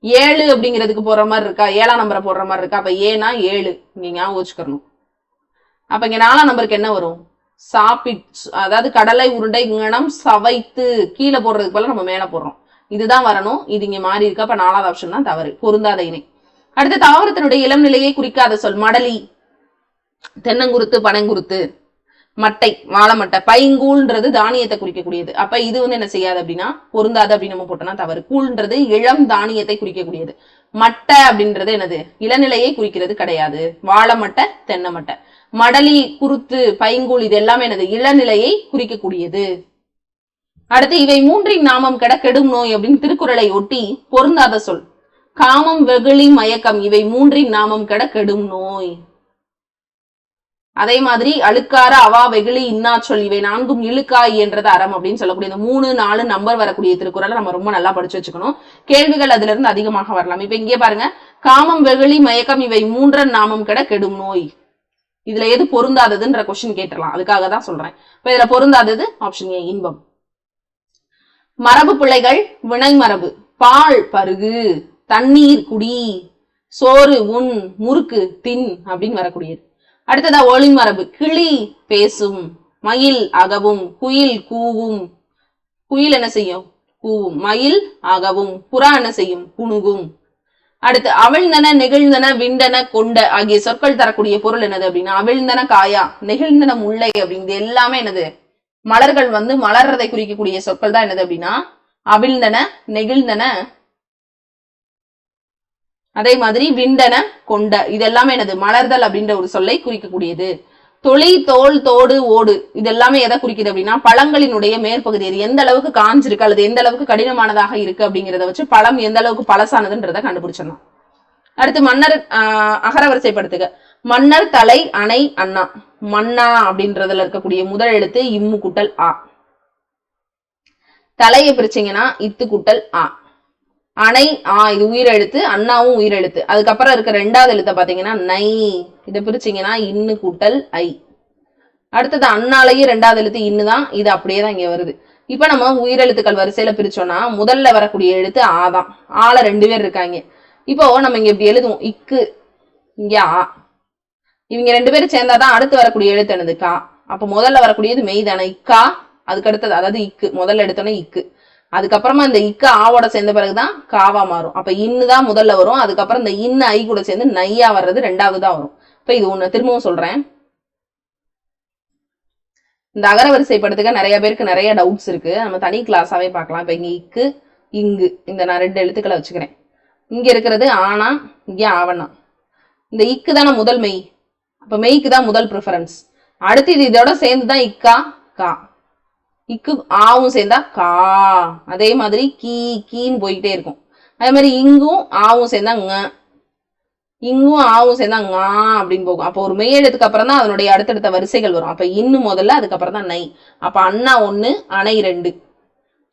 7 அப்படிங்கிறதுக்கு போற மாதிரி இருக்கா, 7ஆம் நம்பரை போடுற மாதிரி இருக்கா. அப்ப ஏனா 7 இங்க ஞாபகம் வச்சுக்கணும். அப்ப இங்க 4ஆம் நம்பருக்கு என்ன வரும்? அதாவது கடலை உருண்டை இங்கனம் சவைத்து கீழே போடுறதுக்கு போல நம்ம மேல போடுறோம், இதுதான் வரணும். இது இங்க மாறி இருக்கு. அப்ப 4வது ஆப்ஷன் தான் தவறு, பொருந்தாத இணை. அடுத்து தாவரத்தினுடைய இளம் நிலையை குறிக்காத சொல். மடலி, தென்னங்குருத்து, பனங்குருத்து, மட்டை, வாழை மட்டை. பைங்கூழ்ன்றது தானியத்தை குறிக்கக்கூடியது. அப்ப இது வந்து என்ன செய்யாது அப்படின்னா பொருந்தாது அப்படின்னு நம்ம போட்டோம்னா தவறு. கூழ்ன்றது இளம் தானியத்தை குறிக்கக்கூடியது. மட்டை அப்படின்றது என்னது? இளநிலையை குறிக்கிறது கிடையாது. வாழை மட்டை, தென்னை மட்டை. மடலி, குருத்து, பைங்கூழ் இது எல்லாமே என்னது? இளநிலையை குறிக்கக்கூடியது. அடுத்து இவை மூன்றின் நாமம் கெட கெடும் நோய் அப்படின்னு திருக்குறளை ஒட்டி பொருந்தாத சொல். காமம், வெகுளி, மயக்கம். இவை மூன்றின் நாமம் கெட கெடும் நோய். அதே மாதிரி அழுக்கார, அவா, வெகுளி, இன்னா சொல். இவை 4ம் இழுக்காய் என்றது அறம் அப்படின்னு சொல்லக்கூடிய இந்த 3 4 நம்பர் வரக்கூடிய திருக்குறளை நம்ம ரொம்ப நல்லா படிச்சு வச்சுக்கணும். கேள்விகள் அதுல இருந்து அதிகமாக வரலாம். இப்ப இங்கே பாருங்க, காமம், வெகுளி, மயக்கம் இவை 3 நாமம் கெட கெடும் நோய். இதுல எது பொருந்தாததுன்ற கொஸ்டின் கேட்டுடலாம், அதுக்காக தான் சொல்றேன். இப்ப இதுல பொருந்தாதது ஆப்ஷன் ஏ, இன்பம். மரபு பிள்ளைகள் வினை மரபு. பால் பருகு, தண்ணீர் குடி, சோறு உண், முறுக்கு தின் அப்படின்னு வரக்கூடியது. அடுத்ததா ஒளி மரபு. கிளி பேசும், மயில் அகவும், குயில் கூவும். குயில் என்ன செய்யும்? கூவும். மயில் அகவும். புறா என்ன செய்யும்? குணுகும். அடுத்து அவிழ்ந்தன, நெகிழ்ந்தன, விண்டன, கொண்ட ஆகிய சொற்கள் தரக்கூடிய பொருள் என்னது அப்படின்னா அவிழ்ந்தன காயா, நெகிழ்ந்தன முல்லை அப்படிங்கிறது எல்லாமே என்னது? மலர்கள் வந்து மலர்றதை குறிக்கக்கூடிய சொற்கள் தான் என்னது அப்படின்னா அவிழ்ந்தன, நெகிழ்ந்தன, அதே மாதிரி விண்டன, கொண்ட இது எல்லாமே என்னது? மலர்தல் அப்படின்ற ஒரு சொல்லை குறிக்கக்கூடியது. தொளி, தோல், தோடு, ஓடு இது எல்லாமே எதை குறிக்குது அப்படின்னா பழங்களினுடைய மேற்பகுதி அது எந்த அளவுக்கு காஞ்சிருக்கு அல்லது எந்த அளவுக்கு கடினமானதாக இருக்கு அப்படிங்கிறத வச்சு பழம் எந்த அளவுக்கு பழசானதுன்றத கண்டுபிடிச்சிடலாம். அடுத்து மன்னர் அகர வரிசைப்படுத்துக. மன்னர், தலை, அணை, அண்ணா. மன்னா அப்படின்றதுல இருக்கக்கூடிய முதல் எழுத்து இம்மு கூட்டல் ஆ. தலையை பிரிச்சிங்கன்னா இத்து கூட்டல் ஆ. அணை ஆ, இது உயிரெழுத்து, அண்ணாவும் உயிரெழுத்து. அதுக்கப்புறம் இருக்க ரெண்டாவது எழுத்த பாத்தீங்கன்னா நை, இதை பிரிச்சிங்கன்னா இன்னு கூட்டல் ஐ. அடுத்தது அண்ணாலையும் ரெண்டாவது எழுத்து இன்னுதான், இது அப்படியே தான் இங்க வருது. இப்ப நம்ம உயிரெழுத்துக்கள் வரிசையில பிரிச்சோம்னா முதல்ல வரக்கூடிய எழுத்து ஆதான். ஆல 2 பேர் இருக்காங்க. இப்போ நம்ம இங்க இப்படி எழுதுவோம், இக்கு, இங்க ஆ. இவங்க 2 பேரும் சேர்ந்தாதான் அடுத்து வரக்கூடிய எழுத்து என்னது கா. அப்ப முதல்ல வரக்கூடியது மெய்தான இக்கா. அதுக்கு அடுத்தது அதாவது இக்கு முதல்ல எடுத்தோன்னே இக்கு. அதுக்கப்புறமா இந்த இக்கு ஆவோட சேர்ந்த பிறகுதான் காவா மாறும். அப்ப இன்னுதான் முதல்ல வரும். அதுக்கப்புறம் இந்த இன்னு ஐ கூட சேர்ந்து நையா வர்றது ரெண்டாவது தான் வரும். இப்ப இது ஒண்ணு திரும்பவும் சொல்றேன். இந்த அகர வரிசைப்படுத்துக்க நிறைய பேருக்கு நிறைய டவுட்ஸ் இருக்கு. நம்ம தனி கிளாஸாவே பார்க்கலாம். இப்ப இங்க இக்கு, இங்கு, இந்த நான் 2 எழுத்துக்களை வச்சுக்கிறேன். இங்க இருக்கிறது ஆனா, இங்க ஆவண்ணா. இந்த இக்கு தானே முதல் மெய். அப்ப மெய்க்கு தான் முதல் ப்ரிஃபரன்ஸ். அடுத்து இது இதோட சேர்ந்துதான் இக்கா கா. இக்கு ஆவும் சேர்ந்தா கா. அதே மாதிரி கீ கீன்னு போய்கிட்டே இருக்கும். அதே மாதிரி இங்கும் ஆவும் சேர்ந்தா ங, இங்கும் ஆவும் சேர்ந்தா ஙா அப்படின்னு போகும். அப்போ ஒரு மெய் எழுத்துக்கு அப்புறம் தான் அதனுடைய அடுத்தடுத்த வரிசைகள் வரும். அப்ப இன்னு முதல்ல, அதுக்கப்புறம் தான் நை. அப்ப அண்ணா 1, அணை 2.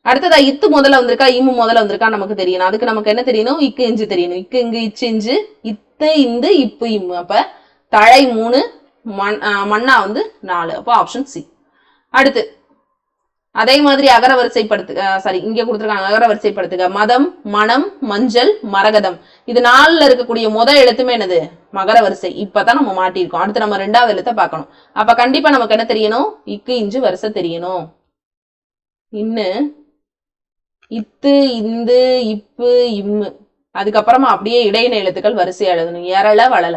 அடுத்ததா இத்து முதல்ல வந்திருக்கா இம்மு முதல்ல வந்திருக்கா நமக்கு தெரியணும். அதுக்கு நமக்கு என்ன தெரியணும்? இக்கு இஞ்சு தெரியணும். இக்கு இங்கு இச்சு இஞ்சு, இத்து இந்து இப்பு இம்மு. அப்ப தழை 3, மண்ணா 4. அப்போ ஆப்ஷன் சி. அடுத்து அதே மாதிரி அகர வரிசைப்படுத்து இங்க கொடுத்துருக்காங்க. அகர வரிசைப்படுத்துக. மதம், மணம், மஞ்சள், மரகதம். இது 4ல இருக்கக்கூடிய முதல் எழுத்துமே என்னது? மகர வரிசை. இப்பதான் நம்ம மாட்டிருக்கோம். அடுத்து நம்ம 2வது எழுத்தை பார்க்கணும். அப்ப கண்டிப்பா நமக்கு என்ன தெரியணும்? இக்கு இஞ்சு வரிசை தெரியணும். இன்னு, இத்து, இந்து, இப்பு, இம்மு. அதுக்கப்புறமா அப்படியே இடையின எழுத்துக்கள் வரிசை எழுதணும். எரள, வளல.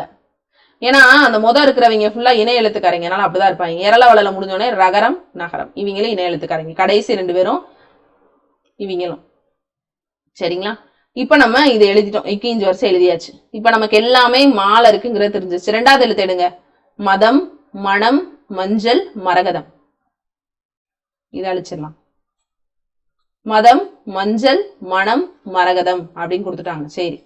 ஏன்னா அந்த முதல் இருக்கிறவங்க ஃபுல்லா இணை எழுத்துக்காரங்க, அதனால அப்படிதான் இருப்பாங்க. எரள வளல முடிஞ்சோடனே ரகரம், நகரம். இவங்களே இணை எழுத்துக்காரங்க. கடைசி 2 பேரும் இவங்களும். சரிங்களா? இப்ப நம்ம இது எழுதிட்டோம். இக்கு இஞ்சு வரிசை எழுதியாச்சு. இப்ப நமக்கு எல்லாமே மாலை இருக்குங்கிறது தெரிஞ்சிச்சு. 2வது எழுத்து எடுங்க. மதம், மணம், மஞ்சள், மரகதம். இதை அழிச்சிடலாம். மதம், மஞ்சள், மணம், மரகதம் அப்படின்னு கொடுத்துட்டாங்க. சரி,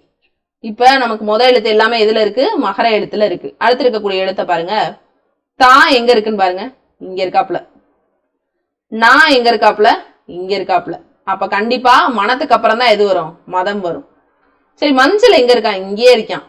இப்ப நமக்கு முதல் எழுத்து எல்லாமே எதுல இருக்கு? மகர எழுத்துல இருக்கு. அடுத்து இருக்கக்கூடிய எழுத்தை பாருங்க. தா எங்க இருக்குன்னு பாருங்க. இங்க இருக்காப்ல. நான் எங்க இருக்காப்ல? இங்க இருக்காப்ல. அப்ப கண்டிப்பா மனத்துக்கு அப்புறம் தான் எது வரும்? மதம் வரும். சரி, மஞ்சள் எங்க இருக்கான்? இங்கேயே இருக்கான்.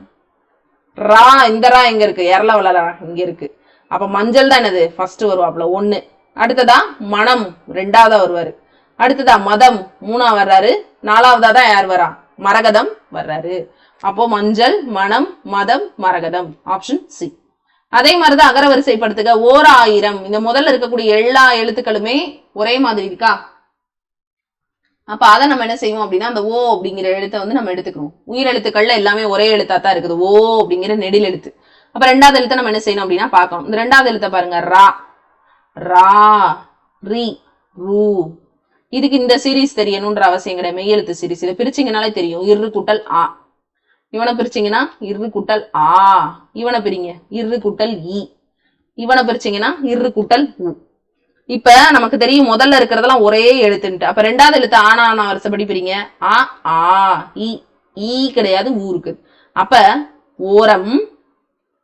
ரா, இந்த ரா எங்க இருக்கு? எரள வளரா இங்க இருக்கு. அப்ப மஞ்சள் தான் என்னது? ஃபர்ஸ்ட் வருவாப்ல 1. அடுத்ததா மனம் 2வதா வருவாரு. அடுத்ததா மதம் 3ஆ வர்றாரு. 4வதா தான் யார் வரா? மரகதம் வர்றாரு. அப்போ மஞ்சள், மனம், மதம், மரகதம். Option C. அதே மாதிரிதான் அகர வரிசைப்படுத்துக. 1000. இந்த முதல்ல இருக்கக்கூடிய எல்லா எழுத்துக்களுமே ஒரே மாதிரி இருக்கா? அப்ப அதை நம்ம என்ன செய்வோம் அப்படின்னா அந்த ஓ அப்படிங்கிற எழுத்தை நம்ம எடுத்துக்கணும். உயிரெழுத்துக்கள்ல எல்லாமே ஒரே எழுத்தா தான் இருக்குது. ஓ அப்படிங்கிற நெடில் எழுத்து. அப்ப 2வது எழுத்தை நம்ம என்ன செய்யணும் அப்படின்னா பார்க்கணும். இந்த 2வது எழுத்தை பாருங்க. ரா, ரா, ரி, ரூ. இதுக்கு இந்த சீரீஸ் தெரியணும்ன்ற அவசியம் கிடையாது. மெய் எழுத்து சீரீஸ். இதை பிரிச்சிங்கனாலே தெரியும். இரு கூட்டல் ஆ. இவனை பிரிச்சிங்கன்னா இரு கூட்டல் ஆ. இவனை பிரிங்க. இரு கூட்டல் இ. இவனை பிரிச்சிங்கன்னா இரு கூட்டல் உ. இப்ப நமக்கு தெரியும் முதல்ல இருக்கிறதெல்லாம் ஒரே எழுத்துன்ட்டு. அப்ப 2வது எழுத்து ஆனா வருஷப்படி பிரிங்க. ஆ, ஆ, இ. ஈ கிடையாது, ஊ இருக்கு. அப்ப ஓரம்,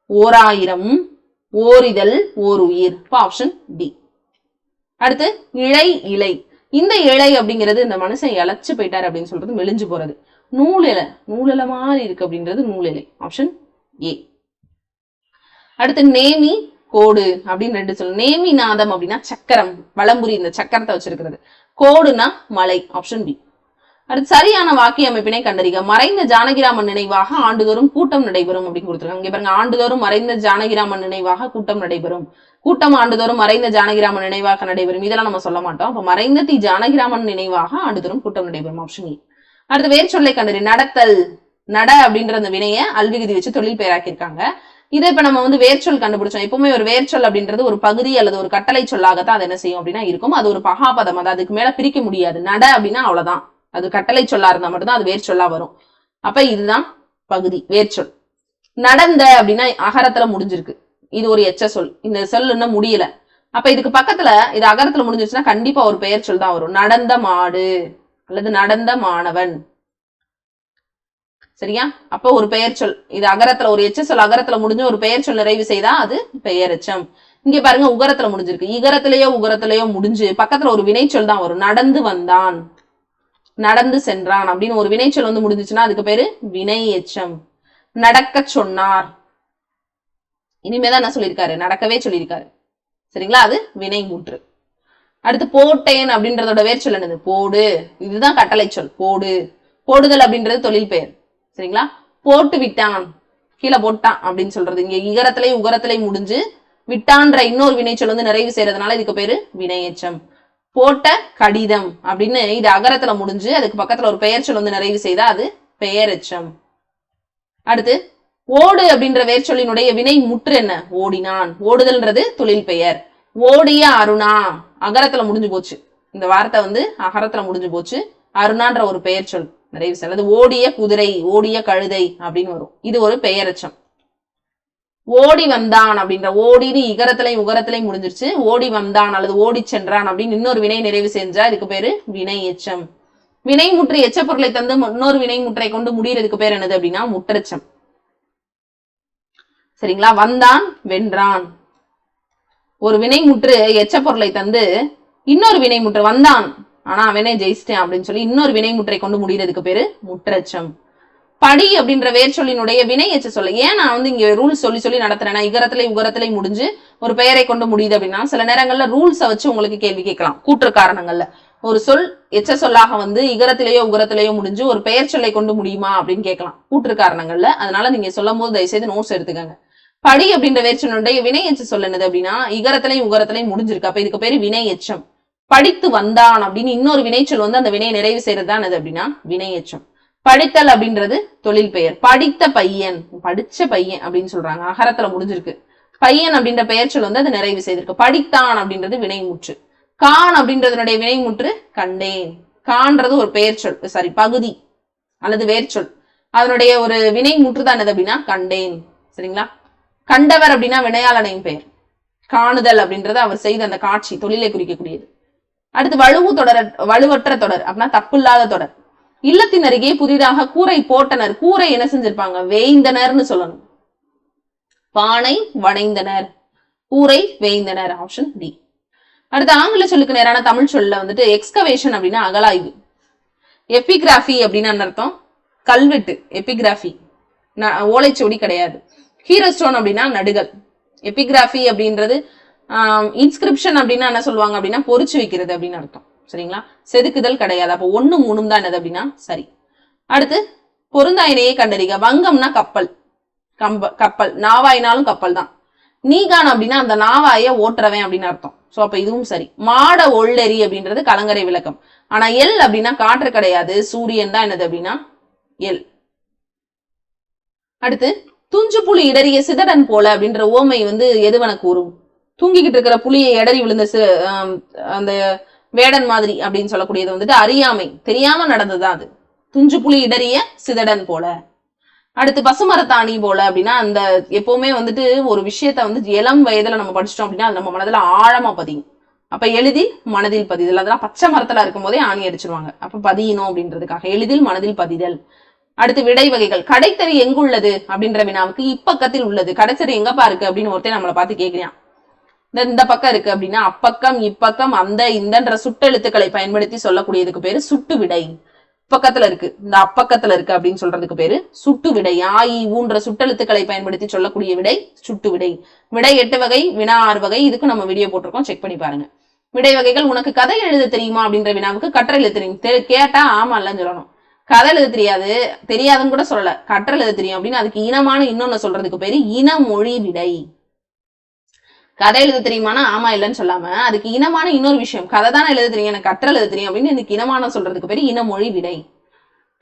1000, ஓரிதழ், ஓர் உயிர். Option D. அடுத்து இழை, இலை. இந்த இழை அப்படிங்கிறது இந்த மனுஷன் இழைச்சு போயிட்டாரு அப்படின்னு சொல்றது மெலிஞ்சு போறது. நூலிலை, நூலிலை மாதிரி இருக்கு அப்படின்றது நூலிலை. Option A. அடுத்து நேமி, கோடு அப்படின்னு 2 சொல்லணும். நேமி நாதம் அப்படின்னா சக்கரம், வலம்புரி இந்த சக்கரத்தை வச்சிருக்கிறது. கோடுனா மலை. Option B. அடுத்து சரியான வாக்கிய அமைப்பினை கண்டறிக. மறைந்த ஜானகிராமன் நினைவாக ஆண்டுதோறும் கூட்டம் நடைபெறும் அப்படின்னு கொடுத்துருக்காங்க. இங்க பாருங்க, ஆண்டுதோறும் மறைந்த ஜானகிராமன் நினைவாக கூட்டம் நடைபெறும். கூட்டம் ஆண்டுதோறும் மறைந்த ஜானகிராமன் நினைவாக நடைபெறும். இதெல்லாம் நம்ம சொல்ல மாட்டோம். அப்ப மறைந்த தி ஜானகிராமன் நினைவாக ஆண்டுதோறும் கூட்டம் நடைபெறும். Option A. அடுத்து வேர் சொல்லை கண்டறி. நடத்தல், நட அப்படின்ற அந்த வினைய அல்விகுதி வச்சு தொழில் பெயராக்கியிருக்காங்க. இதை இப்ப நம்ம வேர்ச்சொல் கண்டுபிடிச்சோம். எப்பவுமே ஒரு வேர்ச்சொல் அப்படின்றது ஒரு பகுதி அல்லது ஒரு கட்டளை சொல்லாகத்தான் அது என்ன செய்யும் அப்படின்னா இருக்கும். அது ஒரு பகாபதம். அது அதுக்கு மேல பிரிக்க முடியாது. நட அப்படின்னா அவ்வளவுதான். அது கட்டளை சொல்லா இருந்தா மட்டும்தான் அது வேர்ச்சொல்லா வரும். அப்ப இதுதான் பகுதி வேர்ச்சொல். நடந்த அப்படின்னா அகரத்துல முடிஞ்சிருக்கு. இது ஒரு எச்ச சொல். இந்த சொல் இன்னும் முடியல. அப்ப இதுக்கு பக்கத்துல இது அகரத்துல முடிஞ்சிருச்சுன்னா கண்டிப்பா ஒரு பெயர் சொல் தான் வரும். நடந்த மாடு அல்லது நடந்த மாணவன். சரியா? அப்ப ஒரு பெயர் சொல். இது அகரத்துல ஒரு எச்ச சொல் அகரத்துல முடிஞ்சு ஒரு பெயர் சொல் நிறைவு செய்தா அது பெயரெச்சம். இங்க பாருங்க உகரத்துல முடிஞ்சிருக்கு. இகரத்திலேயோ உகரத்திலேயோ முடிஞ்சு பக்கத்துல ஒரு வினைச்சொல் தான் வரும். நடந்து வந்தான், நடந்து சென்றான் அப்படின்னு ஒரு வினைச்சொல் வந்து முடிஞ்சுச்சுன்னா அதுக்கு பேரு வினை எச்சம். நடக்க சொன்னார், இனிமேதான் என்ன சொல்லியிருக்காரு, நடக்கவே சொல்லியிருக்காரு. சரிங்களா? அது வினை மூன்று. அடுத்து போட்டேன் அப்படின்றதோட வேர்ச்சொல் என்னது? போடு. இதுதான் கட்டளை சொல். போடு. போடுதல் அப்படின்றது தொழில் பெயர். சரிங்களா? போட்டு விட்டான், கீழே போட்டான் அப்படின்னு சொல்றது. இங்க இகரத்திலே உகரத்திலே முடிஞ்சு விட்டான்ற இன்னொரு வினைச்சொல் வந்து நிறைவு செய்யறதுனால இதுக்கு பேரு வினையெச்சம். போட்ட கடிதம் அப்படின்னு இது அகரத்துல முடிஞ்சு அதுக்கு பக்கத்துல ஒரு பெயர் சொல் வந்து நிறைவு செய்தா அது பெயரெச்சம். அடுத்து ஓடு அப்படின்ற வேர்ச்சொல்லினுடைய வினை முற்று என்ன? ஓடினான். ஓடுதல்ன்றது தொழில் பெயர். ஓடிய அருணா அகரத்துல முடிஞ்சு போச்சு. இந்த வார்த்தை வந்து அகரத்துல முடிஞ்சு போச்சு. அருணான்ற ஒரு பெயர் சொல் நிறைவு செய்யறது. ஓடிய குதிரை, ஓடிய கழுதை அப்படின்னு வரும். இது ஒரு பெயரெச்சம். ஓடி வந்தான் அப்படின்ற ஓடின்னு இகரத்திலையும் உகரத்திலையும் முடிஞ்சிருச்சு. ஓடி வந்தான் அல்லது ஓடி சென்றான் அப்படின்னு இன்னொரு வினை நிறைவு செஞ்சா இதுக்கு பேரு வினை எச்சம். வினை முற்று எச்ச பொருளை தந்து இன்னொரு வினை முற்றை கொண்டு முடியறதுக்கு பேர் என்னது அப்படின்னா முற்றெச்சம். சரிங்களா? வந்தான், வென்றான். ஒரு வினை முற்று எச்ச பொருளை தந்து இன்னொரு வினை முற்று வந்தான் ஆனா அவனே ஜெயிச்சிட்டேன் அப்படின்னு சொல்லி இன்னொரு வினை முற்றை கொண்டு முடியறதுக்கு பேரு முற்றெச்சம். படி அப்படின்ற வேர்ச்சொல்லினுடைய வினை எச்ச சொல்ல. ஏன் நான் வந்து இங்க ரூல்ஸ் சொல்லி நடத்துறேன்னா இகரத்திலே உகரத்திலே முடிஞ்சு ஒரு பெயரை கொண்டு முடியுது அப்படின்னா சில நேரங்கள்ல ரூல்ஸை வச்சு உங்களுக்கு கேள்வி கேட்கலாம். கூற்று காரணங்கள்ல ஒரு சொல் எச்ச சொல்லாக வந்து இகரத்திலேயோ உகரத்திலேயோ முடிஞ்சு ஒரு பெயர் சொல்லை கொண்டு முடியுமா அப்படின்னு கேட்கலாம் கூற்று காரணங்கள்ல. அதனால நீங்க சொல்லும் போது தயவுசெய்து நோட்ஸ் எடுத்துக்கங்க. படி அப்படின்ற வேர்ச்சொல்லுடைய வினை எச்ச சொல் என்னது அப்படின்னா இகரத்திலையும் உகரத்திலையும் முடிஞ்சிருக்கு. அப்ப இதுக்கு பேரு வினை எச்சம். படித்து வந்தான் அப்படின்னு இன்னொரு வினைச்சொல் வந்து அந்த வினையை நிறைவு செய்யறது தான் என்னது அப்படின்னா வினை எச்சம். படித்தல் அப்படின்றது தொழில் பெயர். படித்த பையன், படிச்ச பையன் அப்படின்னு சொல்றாங்க. அகரத்துல முடிஞ்சிருக்கு. பையன் அப்படின்ற பெயர் சொல் வந்து அது நிறைவு செய்திருக்கு. படித்தான் அப்படின்றது வினைமுற்று. கான் அப்படின்றதனுடைய வினைமுற்று கண்டேன். கான்றது ஒரு பெயர் சொல், சாரி பகுதி அல்லது வேர்ச்சொல். அதனுடைய ஒரு வினைமுற்று தான் என்னது அப்படின்னா கண்டேன். சரிங்களா? கண்டவர் அப்படின்னா வினையாளனையும் பெயர். காணுதல் அப்படின்றது அவர் செய்த அந்த காட்சி, தொழிலை குறிக்கக்கூடியது. அடுத்து வலுவற்ற தொடர் அப்படின்னா தப்பு இல்லாத தொடர். இல்லத்தின் அருகே புதிதாக கூரை போட்டனர். கூரை என்ன செஞ்சிருப்பாங்க? வேய்ந்தனர்னு சொல்லணும். பானை வளைந்தனர், கூரை வேய்ந்தனர். Option D. அடுத்து ஆங்கில சொல்லுக்கு நேரான தமிழ் சொல்ல வந்துட்டு எக்ஸ்கவேஷன் அப்படின்னா அகலாய்வு. எபிகிராஃபி அப்படின்னு அர்த்தம் கல்வெட்டு. எபிகிராஃபி ஓலைச்சுவடி கிடையாது. ஹீரோஸ்டோன் அப்படின்னா நடுகள். எபிகிராஃபி அப்படின்றது இன்ஸ்கிரிப்ஷன் அப்படின்னா என்ன சொல்லுவாங்க அப்படின்னா பொறிச்சு வைக்கிறது அப்படின்னு அர்த்தம். சரிங்களா? செதுக்குதல் கிடையாது. அப்போ 1, 3 தான் என்னது அப்படின்னா சரி. அடுத்து பொருந்தாயினையே கண்டறிக. வங்கம்னா கப்பல், கப்பல். நாவாயினாலும் கப்பல் தான். நீகான் அப்படின்னா அந்த நாவாய ஓட்டுறவன் அப்படின்னு அர்த்தம். சோ அப்ப இதுவும் சரி. மாட ஒள்ளெறி அப்படின்றது கலங்கரை விளக்கம். ஆனா எல் அப்படின்னா காற்று கிடையாது, சூரியன் தான் என்னது அப்படின்னா எல். அடுத்து துஞ்சு புலி இடறிய சிதடன் போல அப்படின்ற ஓமை வந்து எதுவன கூறும்? தூங்கிக்கிட்டு இருக்கிற புலியை இடறி விழுந்த அந்த வேடன் மாதிரி அப்படின்னு சொல்லக்கூடியது வந்துட்டு அறியாமை, தெரியாம நடந்ததுதான் அது. துஞ்சு புலி இடறிய சிதடன் போல. அடுத்து பசுமரத்தாணி போல அப்படின்னா அந்த எப்பவுமே வந்துட்டு ஒரு விஷயத்த வந்து இளம் வயதுல நம்ம படிச்சிட்டோம் அப்படின்னா அது நம்ம மனதுல ஆழமா பதியும். அப்ப எளிதில் மனதில் பதிதல். அதெல்லாம் பச்சை மரத்துல இருக்கும் போதே ஆணி அடிச்சிருவாங்க. அப்ப பதியணும் அப்படின்றதுக்காக எளிதில் மனதில் பதிதல். அடுத்து விடை வகைகள். கடைத்தறி எங்குள்ளது அப்படின்ற வினாவுக்கு இப்பக்கத்தில் உள்ளது. கடைத்தறி எங்கப்பா இருக்கு அப்படின்னு ஒருத்தர் நம்மளை பார்த்து கேட்கிறான். இந்த பக்கம் இருக்கு அப்படின்னா அப்பக்கம், இப்பக்கம், அந்த, இந்தன்ற சுட்டெழுத்துக்களை பயன்படுத்தி சொல்லக்கூடியதுக்கு பேரு சுட்டு விடை. பக்கத்துல இருக்கு, இந்த அப்பக்கத்துல இருக்கு அப்படின்னு சொல்றதுக்கு பேரு சுட்டு விடை. ஊன்ற சுட்டெழுத்துக்களை பயன்படுத்தி சொல்லக்கூடிய விடை சுட்டு விடை. விடை 8 வகை, வினா 6 வகை. இதுக்கு நம்ம வீடியோ போட்டிருக்கோம், செக் பண்ணி பாருங்க. விடை வகைகள். உனக்கு கதை எழுத தெரியுமா அப்படின்ற வினாவுக்கு கற்றல் எழுத தெரியும். கேட்டா ஆமா இல்லன்னு சொல்லணும். கதை எழுத தெரியாது, தெரியாதுன்னு கூட சொல்லல, கற்றல் எழுத தெரியும் அப்படின்னு அதுக்கு இனமான இன்னொன்னு சொல்றதுக்கு பேரு இனமொழி விடை. கதை எழுத தெரியுமானா ஆமா இல்லன்னு சொல்லாம அதுக்கு இனமான இன்னொரு விஷயம், கதை தானே எழுத தெரியும், எனக்கு கற்றல் எழுத தெரியும் அப்படின்னு எனக்கு இனமான சொல்றதுக்கு பேரு இனமொழி விடை.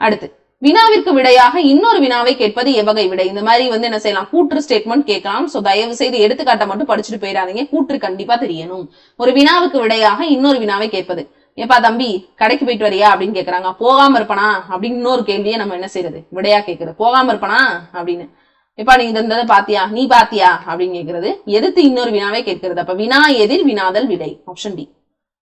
அடுத்து வினாவிற்கு விடையாக இன்னொரு வினாவை கேட்பது எவ்வகை விடை? இந்த மாதிரி வந்து என்ன செய்யலாம், கூற்று ஸ்டேட்மெண்ட் கேட்கலாம். சோ தயவு செய்து எடுத்துக்காட்ட மட்டும் படிச்சுட்டு போயிடாதீங்க, கூற்று கண்டிப்பா தெரியணும். ஒரு வினாவுக்கு விடையாக இன்னொரு வினாவை கேட்பது. ஏப்பா தம்பி கடைக்கு போயிட்டு வரியா அப்படின்னு கேக்குறாங்க. போகாம இருப்பனா அப்படின்னு இன்னொரு கேள்வியை நம்ம என்ன செய்யறது, விடையா கேட்கறது. போகாம இருப்பனா அப்படின்னு. எப்பா நீ இந்த பாத்தியா, நீ பாத்தியா அப்படின்னு கேட்கறது. எதிர்த்து இன்னொரு வினாவே கேட்கிறது. அப்ப வினா எதிர் வினாதல் விடை, ஆப்ஷன் டி.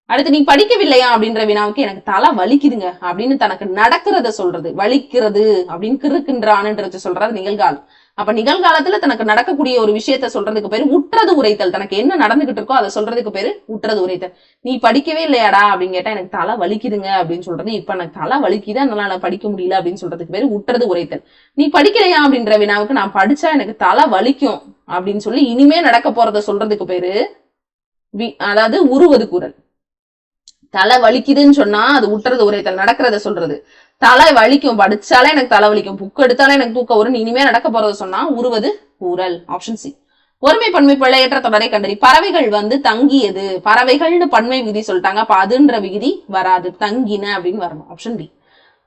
அடுத்து நீ படிக்கவில்லையா அப்படின்ற வினாவுக்கு எனக்கு தலை வலிக்குதுங்க அப்படின்னு தனக்கு நடக்கிறத சொல்றது. வலிக்கிறது அப்படின்னு கிறுக்கின்றான்ன்றது சொல்றது நிகழ்காலம். அப்ப நிகழ்காலத்துல தனக்கு நடக்கக்கூடிய ஒரு விஷயத்த சொல்றதுக்கு பேரு உற்றது உரைத்தல். தனக்கு என்ன நடந்துகிட்டு இருக்கோ அதை சொல்றதுக்கு பேரு உற்றது உரைத்தல். நீ படிக்கவே இல்லையாடா அப்படின்னு கேட்டா எனக்கு தலை வலிக்குதுங்க அப்படின்னு சொல்றது. இப்ப எனக்கு தலை வலிக்குது அதனால நான் படிக்க முடியல அப்படின்னு சொல்றதுக்கு பேரு உற்றது உரைத்தல். நீ படிக்கலையா அப்படின்ற வினாவுக்கு நான் படிச்சா எனக்கு தலை வலிக்கும் அப்படின்னு சொல்லி இனிமே நடக்க போறத சொல்றதுக்கு பேரு அதாவது உருவது குரல். தலை வலிக்குதுன்னு சொன்னா அது உற்றது உரைத்தல், நடக்கிறத சொல்றது. தலை வலிக்கும், படிச்சாலே எனக்கு தலை வலிக்கும், புக் எடுத்தாலே எனக்கு தூக்கம் வரும், இனிமே நடக்க போறத சொன்னா உருவது கூறல், ஆப்ஷன் சி. ஒருமை பன்மை பிழையற்ற தொடரை கண்டறி. பறவைகள் தங்கியது, பறவைகள்னு பன்மை விதி சொல்லிட்டாங்க, அப்ப அதுன்ற விதி வராது, தங்கின அப்படின்னு வரணும், ஆப்ஷன் டி.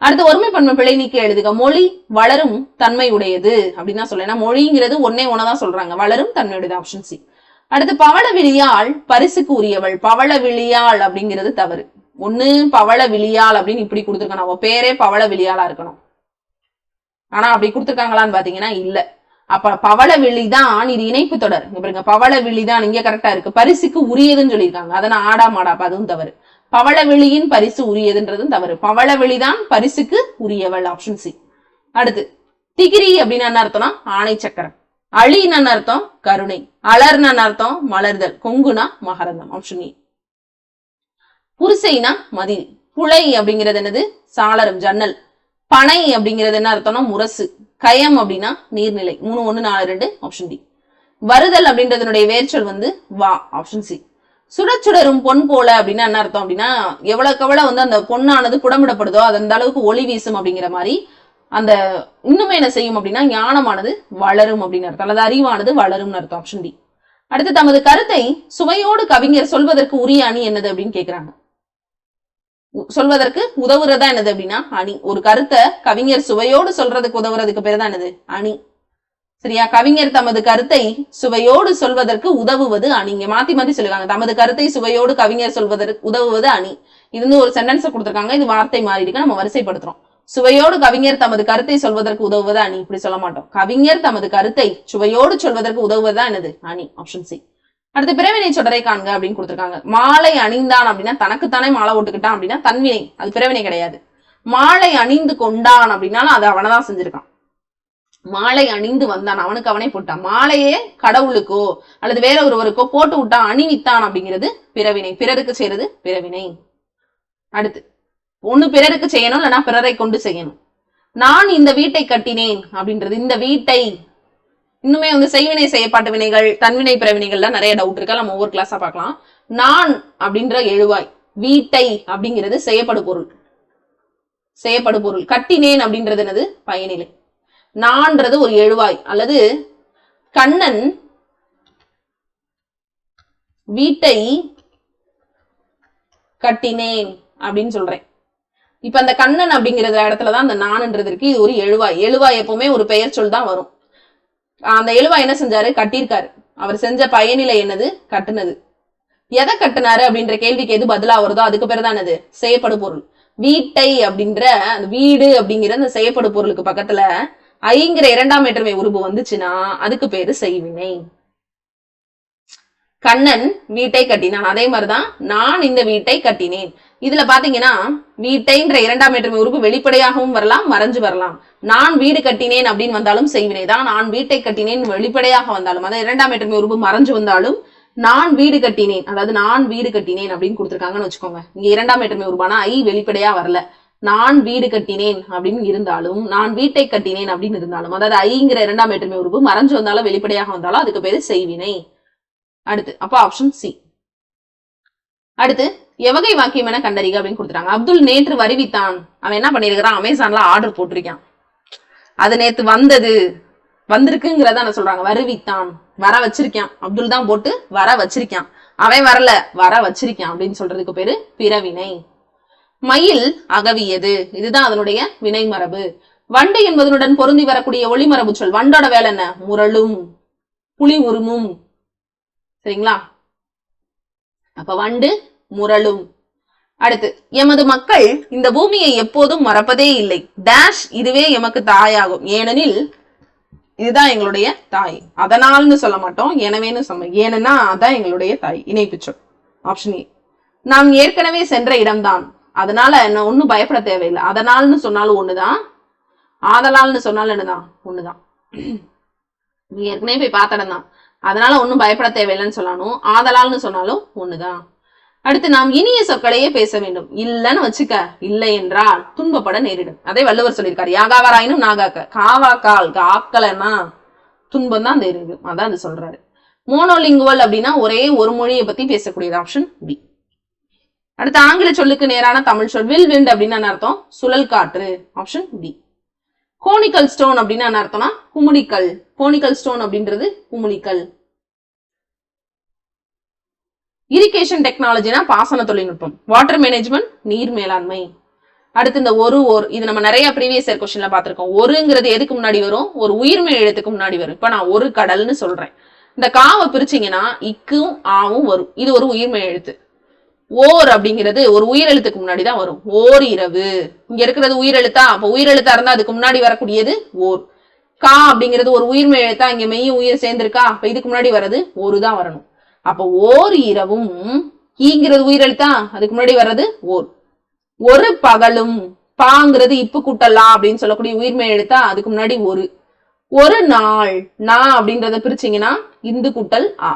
அடுத்து ஒருமை பன்மை பிழை நீக்கி எழுதுக. மொழி வளரும் தன்மை உடையது அப்படின்னு தான் சொல்ல. மொழிங்கிறது ஒன்னதான் சொல்றாங்க, வளரும் தன்மையுடையது, ஆப்ஷன் சி. அடுத்து பவள விழியாள் பரிசுக்கு உரியவள். பவள விழியாள் அப்படிங்கிறது தவறு. ஒண்ணு பவள விழியாள் அப்படின்னு இப்படி கொடுத்துருக்கணும், அவ பேரே பவள விழியாளா இருக்கணும். ஆனா அப்படி கொடுத்துருக்காங்களான்னு பாத்தீங்கன்னா இல்ல. அப்ப பவள விழிதான் இது இணைப்பு தொடர். பாருங்க, பவள விழிதான் இங்க கரெக்டா இருக்கு. பரிசுக்கு உரியதுன்னு சொல்லியிருக்காங்க, அதை நான் ஆடா மாடா, அதுவும் தவறு. பவள விழியின் பரிசு உரியதுன்றதும் தவறு. பவள விழிதான் பரிசுக்கு உரியவள், ஆப்ஷன் சி. அடுத்து திகிரி அப்படின்னு என்ன அர்த்தம்னா ஆணை சக்கரம். அழின்னு அர்த்தம் கருணை. அலர்னு அர்த்தம் மலர்தல். கொங்குனா மகரந்தம், ஆப்ஷன் ஏ. புரிசைனா மதில். புலை அப்படிங்கிறது என்னது சாளரம், ஜன்னல். பனை அப்படிங்கிறது என்ன அர்த்தம்னா முரசு. கயம் அப்படின்னா நீர்நிலை. 3, 1, 4, 2, ஆப்ஷன் டி. வருதல் அப்படின்றதனுடைய வேர்ச்சொல் வா, ஆப்ஷன் சி. சுடச்சுடரும் பொன் போல அப்படின்னா என்ன அர்த்தம் அப்படின்னா எவ்வளவுக்கு எவ்வளவு அந்த பொண்ணானது புடமிடப்படுதோ அது அந்த அளவுக்கு ஒளி வீசும் அப்படிங்கிற மாதிரி அந்த இன்னுமே என்ன செய்யும் அப்படின்னா ஞானமானது வளரும் அப்படின்னு அர்த்தம், அல்லது அறிவானது வளரும் அர்த்தம், ஆப்ஷன் டி. அடுத்து தமது கருத்தை சுவையோடு கவிஞர் சொல்வதற்கு உரிய அணி என்னது அப்படின்னு கேக்குறாங்க. சொல்வதற்கு உதவுறதா என்னது அப்படின்னா அணி. ஒரு கருத்தை கவிஞர் சுவையோடு சொல்றதுக்கு உதவுறதுக்கு பேர் தான் என்னது அணி. சரியா? கவிஞர் தமது கருத்தை சுவையோடு சொல்வதற்கு உதவுவது அணி. இங்க மாத்தி மாத்தி சொல்லுவாங்க, தமது கருத்தை சுவையோடு கவிஞர் சொல்வதற்கு உதவுவது அணி. இது ஒரு சென்டென்ஸ் கொடுத்திருக்காங்க, இது வார்த்தை மாறி இருக்கு, நம்ம வரிசைப்படுத்துறோம். சுவையோடு கவிஞர் தமது கருத்தை சொல்வதற்கு உதவுவது அணி, இப்படி சொல்ல மாட்டோம். கவிஞர் தமது கருத்தை சுவையோடு சொல்வதற்கு உதவுவதுதான் என்னது அணி, ஆப்ஷன் சி. அடுத்து பிறவினை தொடரை காண்க அப்படின்னு கொடுத்திருக்காங்க. மாலை அணிந்தான் அப்படின்னா தனக்குத்தானே மாலை ஓட்டுக்கிட்டான் அப்படின்னா தன்வினை, அது பிறவினை கிடையாது. மாலை அணிந்து கொண்டான் அப்படின்னாலும் அது அவனதான் செஞ்சிருக்கான். மாலை அணிந்து வந்தான், அவனுக்கு அவனே போட்டான். மாலையே கடவுளுக்கோ அல்லது வேற ஒருவருக்கோ போட்டு விட்டான், அணிவித்தான் அப்படிங்கிறது பிறவினை. பிறருக்கு செய்யறது பிறவினை. அடுத்து ஒண்ணு பிறருக்கு செய்யணும், இல்லைன்னா பிறரை கொண்டு செய்யணும். நான் இந்த வீட்டை கட்டினேன் அப்படின்றது இந்த வீட்டை. இன்னுமே செய்வினை செய்யப்பட்ட வினைகள், தன்வினை பிறவினைகள்லாம் நிறைய டவுட் இருக்கா, நம்ம ஒவ்வொரு கிளாஸா பார்க்கலாம். நான் அப்படின்ற எழுவாய், வீட்டை அப்படிங்கிறது செய்யப்படு பொருள். செய்யப்படு பொருள். கட்டினேன் அப்படின்றது என்னது பயனிலை. நான்றது ஒரு எழுவாய். அல்லது கண்ணன் வீட்டை கட்டினேன் அப்படின்னு சொல்றேன். இப்ப அந்த கண்ணன் அப்படிங்கிற இடத்துலதான் அந்த நான்ன்றது இருக்கு. இது ஒரு எழுவாய். எழுவாய் எப்பவுமே ஒரு பெயர் சொல் தான் வரும். அந்த எழுவாய் என்ன செஞ்சாரு, கட்டியிருக்காரு. அவர் செஞ்ச பயனிலை என்னது, கட்டுனது. எதை கட்டினாரு அப்படின்ற கேள்விக்கு எது பதிலா வருதோ அதுக்கு பேர் தான் என்னது செய்யப்படு பொருள். வீட்டை அப்படின்ற அந்த வீடு அப்படிங்கிற அந்த செய்யப்படு பொருளுக்கு பக்கத்துல ஐங்கிற இரண்டாம் வேற்றுமை உருபு வந்துச்சுன்னா அதுக்கு பேரு செய்வினை. கண்ணன் வீட்டை கட்டினான், அதே மாதிரிதான் நான் இந்த வீட்டை கட்டினேன். இதுல பாத்தீங்கன்னா வீட்டைன்ற இரண்டாம் வேற்றுமை உருபு வெளிப்படையாகவும் வரலாம், மறைஞ்சு வரலாம். நான் வீடு கட்டினேன் அப்படின்னு வந்தாலும் செய்வினை தான். நான் வீட்டை கட்டினேன் வெளிப்படையாக வந்தாலும், அதாவது இரண்டாம் வேற்றுமை உருபு மறைஞ்சு வந்தாலும் நான் வீடு கட்டினேன், அதாவது நான் வீடு கட்டினேன் அப்படின்னு கொடுத்துருக்காங்கன்னு வச்சுக்கோங்க. இங்க இரண்டாம் வேற்றுமை உருவானா ஐ வெளிப்படையா வரல. நான் வீடு கட்டினேன் அப்படின்னு இருந்தாலும், நான் வீட்டை கட்டினேன் அப்படின்னு இருந்தாலும், அதாவது ஐங்கிற இரண்டாம் வேற்றுமை உருவு மறைஞ்சு வந்தாலும் வெளிப்படையாக வந்தாலும் அதுக்கு பேரு செய்வினை. அடுத்து அப்ப ஆப்ஷன் சி. அடுத்து எவகை வாக்கியம் என கண்டறிக அப்படின்னு கொடுத்துட்டாங்க. அப்துல் நேற்று வருவித்தான். அவன் என்ன பண்ணிருக்கான், அமேசான்ல ஆர்டர் போட்டிருக்கான். அது நேத்து வந்தது, வந்திருக்குங்கிறத என்ன சொல்றாங்க, வருவித்தான், வர வச்சிருக்கான். அப்துல் தான் போட்டு வர வச்சிருக்கான், அவன் வரல வர வச்சிருக்கான் அப்படின்னு சொல்றதுக்கு பேரு பிறவினை. மயில் அகவியது, இதுதான் அதனுடைய வினை மரபு. வண்டு என்பதனுடன் பொருந்தி வரக்கூடிய ஒளிமரபு சொல். வண்டோட வேலை என்ன, முரளும் புலி உருமும். சரிங்களா? அப்ப வண்டு முரளும். அடுத்து எமது மக்கள் இந்த பூமியை எப்போதும் மறப்பதே இல்லை. டேஷ் இதுவே எமக்கு தாயாகும். ஏனெனில் இதுதான் எங்களுடைய தாய். அதனால்னு சொல்ல மாட்டோம், எனவேன்னு சொல்ல, ஏன்னா அதான் எங்களுடைய தாய். இணைப்பு சொல். Option A. நாம் ஏற்கனவே சென்ற இடம்தான், அதனால என்ன ஒன்னும் பயப்பட தேவையில்லை. அதனால்னு சொன்னாலும் ஒண்ணுதான், ஆதலால்னு சொன்னாலும் என்னதான் ஒண்ணுதான். நீ ஏற்கனவே போய் பார்த்த இடம் தான், அதனால ஒன்னும் பயப்பட தேவையில்லைன்னு சொல்லணும். ஆதலால்னு சொன்னாலும் ஒண்ணுதான். அடுத்து நாம் இனிய சொற்களையே பேச வேண்டும். இல்லன்னு வச்சுக்க, இல்லை என்றால் துன்பப்பட நேரிடும். அதே வள்ளுவர் சொல்லியிருக்காரு, யாகாவராயினும் நாகாக்க, காவாக்கால் காக்கலன்னா துன்பம் தான் தெரியுது. அதான் அது சொல்றாரு. மோனோலிங்குவல் அப்படின்னா ஒரே ஒரு மொழியை பத்தி பேசக்கூடியது. Option B. அடுத்து ஆங்கில சொல்லுக்கு நேரான தமிழ் சொல் வில் விண்ட் அப்படின்னு அர்த்தம் சுழல் காற்று. Option D. கோனிக்கல் ஸ்டோன் அப்படின்னு என்ன அர்த்தம்னா குமுளிக்கல். கோனிக்கல் ஸ்டோன் அப்படின்றது குமுளிக்கல். இரிகேஷன் டெக்னாலஜினா பாசன தொழில்நுட்பம். வாட்டர் மேனேஜ்மெண்ட் நீர் மேலாண்மை. அடுத்து இந்த இது நம்ம நிறைய ப்ரீவியஸ் இயர் கொஸ்டின்ல பாத்திருக்கோம். ஒருங்கிறது எதுக்கு முன்னாடி வரும்? ஒரு உயிர்மை எழுத்துக்கு முன்னாடி வரும். இப்ப நான் ஒரு கடல்னு சொல்றேன், இந்த காவை பிரிச்சிங்கன்னா இக்கும் ஆவும் வரும். இது ஒரு உயிர்மை எழுத்து. ஓர் அப்படிங்கிறது ஒரு உயிரெழுத்துக்கு முன்னாடி தான் வரும். ஓர் இரவு, இங்க இருக்கிறது உயிரெழுத்தா, அப்ப உயிரெழுத்தா இருந்தா அதுக்கு முன்னாடி வரக்கூடியது ஓர். கா அப்படிங்கிறது ஒரு உயிர்மை எழுத்தா, இங்க மெய்யும் உயிர் சேர்ந்திருக்கா, அப்ப இதுக்கு முன்னாடி வர்றது ஒரு தான் வரணும். அப்ப ஓர் இரவும், ஈங்கிறது உயிரெழுத்தா, அதுக்கு முன்னாடி வர்றது ஓர். ஒரு பகலும், பாங்கிறது இப்பு கூட்டலா அப்படின்னு சொல்லக்கூடிய உயிர்மை எழுத்தா, அதுக்கு முன்னாடி ஒரு. ஒரு நாள், நா அப்படின்றத பிரிச்சிங்கன்னா இந்து கூட்டல் ஆ,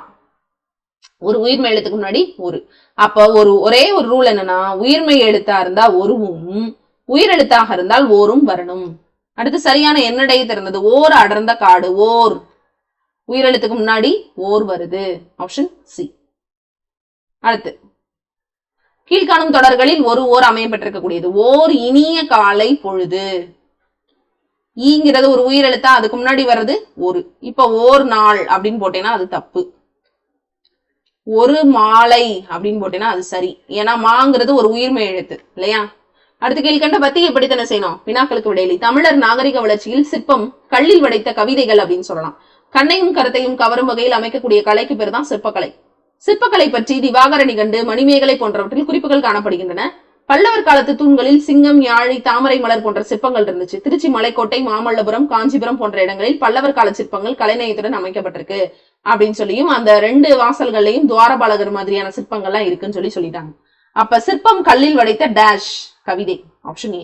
ஒரு உயிர்மை எழுத்துக்கு முன்னாடி ஒரு. அப்ப ஒரே ஒரு ரூல் என்னன்னா, உயிர்மை எழுத்தா இருந்தா ஒருவும், உயிரெழுத்தாக இருந்தால் ஓரும் வரணும். அடுத்து சரியான எண்ணடை திறந்தது. ஓர் அடர்ந்த காடு, ஓர் உயிரெழுத்துக்கு முன்னாடி ஓர் வருது. Option C. அடுத்து கீழ்காணும் தொடர்களில் ஒரு ஓர் அமையப்பட்டிருக்கக்கூடியது. ஓர் இனிய காலை பொழுது, ஈங்கிறது ஒரு உயிரெழுத்தா, அதுக்கு முன்னாடி வர்றது ஒரு. இப்ப ஓர் நாள் அப்படின்னு போட்டேன்னா அது தப்பு. ஒரு மாலை அப்படின்னு போட்டேன்னா அது சரி. ஏன்னா மாங்கிறது ஒரு உயிர்மை எழுத்து இல்லையா? அடுத்து கீழ்கண்ட பத்தி எப்படித்தானே செய்யணும்? வினாக்களுக்கு விடையிலி. தமிழர் நாகரிக வளர்ச்சியில் சிற்பம் கல்லில் வடைத்த கவிதைகள் அப்படின்னு சொல்லலாம். கண்ணையும் கருத்தையும் கவரும் வகையில் அமைக்கக்கூடிய கலைக்கு பேர் தான் சிற்பக்கலை. சிற்பக்கலை பற்றி திவாகர நிகண்டு, மணிமேகலை போன்றவற்றில் குறிப்புகள் காணப்படுகின்றன. பல்லவர் காலத்து தூண்களில் சிங்கம், யாழி, தாமரை மலர் போன்ற சிற்பங்கள் இருந்துச்சு. திருச்சி மலைக்கோட்டை, மாமல்லபுரம், காஞ்சிபுரம் போன்ற இடங்களில் பல்லவர் கால சிற்பங்கள் கலைநயத்துடன் அமைக்கப்பட்டிருக்கு அப்படின்னு சொல்லியும், அந்த 2 வாசல்கள்லையும் துவாரபாலகர் மாதிரியான சிற்பங்கள்லாம் இருக்குன்னு சொல்லிட்டாங்க. அப்ப சிற்பம் கல்லில் வடைத்த டேஷ் கவிதை. Option A.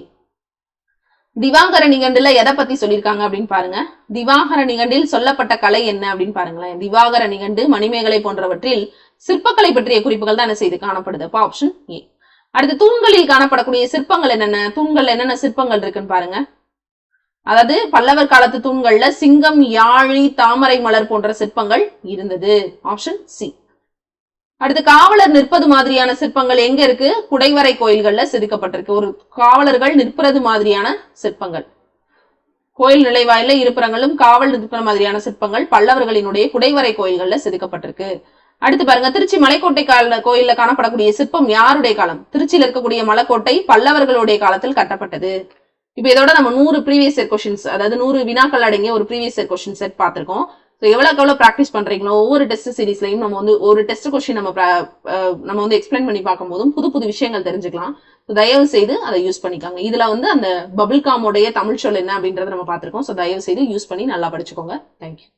திவாகர நிகண்டுல எதை பத்தி சொல்லியிருக்காங்க அப்படின்னு பாருங்க. திவாகர நிகண்டில் சொல்லப்பட்ட கலை என்ன அப்படின்னு பாருங்களேன். திவாகர நிகண்டு, மணிமேகலை போன்றவற்றில் சிற்பக்கலை பற்றிய குறிப்புகள் தான் என்ன செய்து காணப்படுது. அப்ப ஆப்ஷன் ஏ. அடுத்து தூண்களில் காணப்படக்கூடிய சிற்பங்கள் என்னென்ன, தூண்கள் என்னென்ன சிற்பங்கள் இருக்குன்னு பாருங்க. அதாவது பல்லவர் காலத்து தூண்கள்ல சிங்கம், யாழி, தாமரை மலர் போன்ற சிற்பங்கள் இருந்தது. Option C. அடுத்து காவலர் நிற்பது மாதிரியான சிற்பங்கள் எங்க இருக்கு? குடைவரை கோயில்கள்ல செதுக்கப்பட்டிருக்கு. ஒரு காவலர்கள் நிற்பது மாதிரியான சிற்பங்கள், கோயில் நிலைவாயில இருப்பிடங்களும் காவல் நிற்பது மாதிரியான சிற்பங்கள் பல்லவர்களினுடைய குடைவரை கோயில்கள்ல செதுக்கப்பட்டிருக்கு. அடுத்து பாருங்க, திருச்சி மலைக்கோட்டை கோயில்ல காணப்படக்கூடிய சிற்பம் யாருடைய காலம்? திருச்சியில இருக்கக்கூடிய மலைக்கோட்டை பல்லவர்களுடைய காலத்தில் கட்டப்பட்டது. இப்ப இதோட நம்ம 100 ப்ரீவியஸ் இயர் கொஸ்டின்ஸ், அதாவது 100 வினாக்கள் அடங்கிய ஒரு ப்ரீவியஸ் இயர் கொஸ்டின் செட் பார்த்திருக்கோம். எவ்வளவு பிராக்டிஸ் பண்றீங்களோ ஒவ்வொரு டெஸ்ட் சீரீஸ்லயும் நம்ம ஒரு டெஸ்ட் கொஸ்டின் நம்ம எக்ஸ்பிளைன் பண்ணி பார்க்கும் போதும் புது விஷயங்கள் தெரிஞ்சுக்கலாம். தயவு செய்து அதை யூஸ் பண்ணிக்காங்க. இதுல அந்த பபிள் காமோடைய தமிழ் சொல் என்ன அப்படின்றத நம்ம பார்த்திருக்கோம். தயவு செய்து யூஸ் பண்ணி நல்லா படிச்சுக்கோங்க. தேங்க்யூ.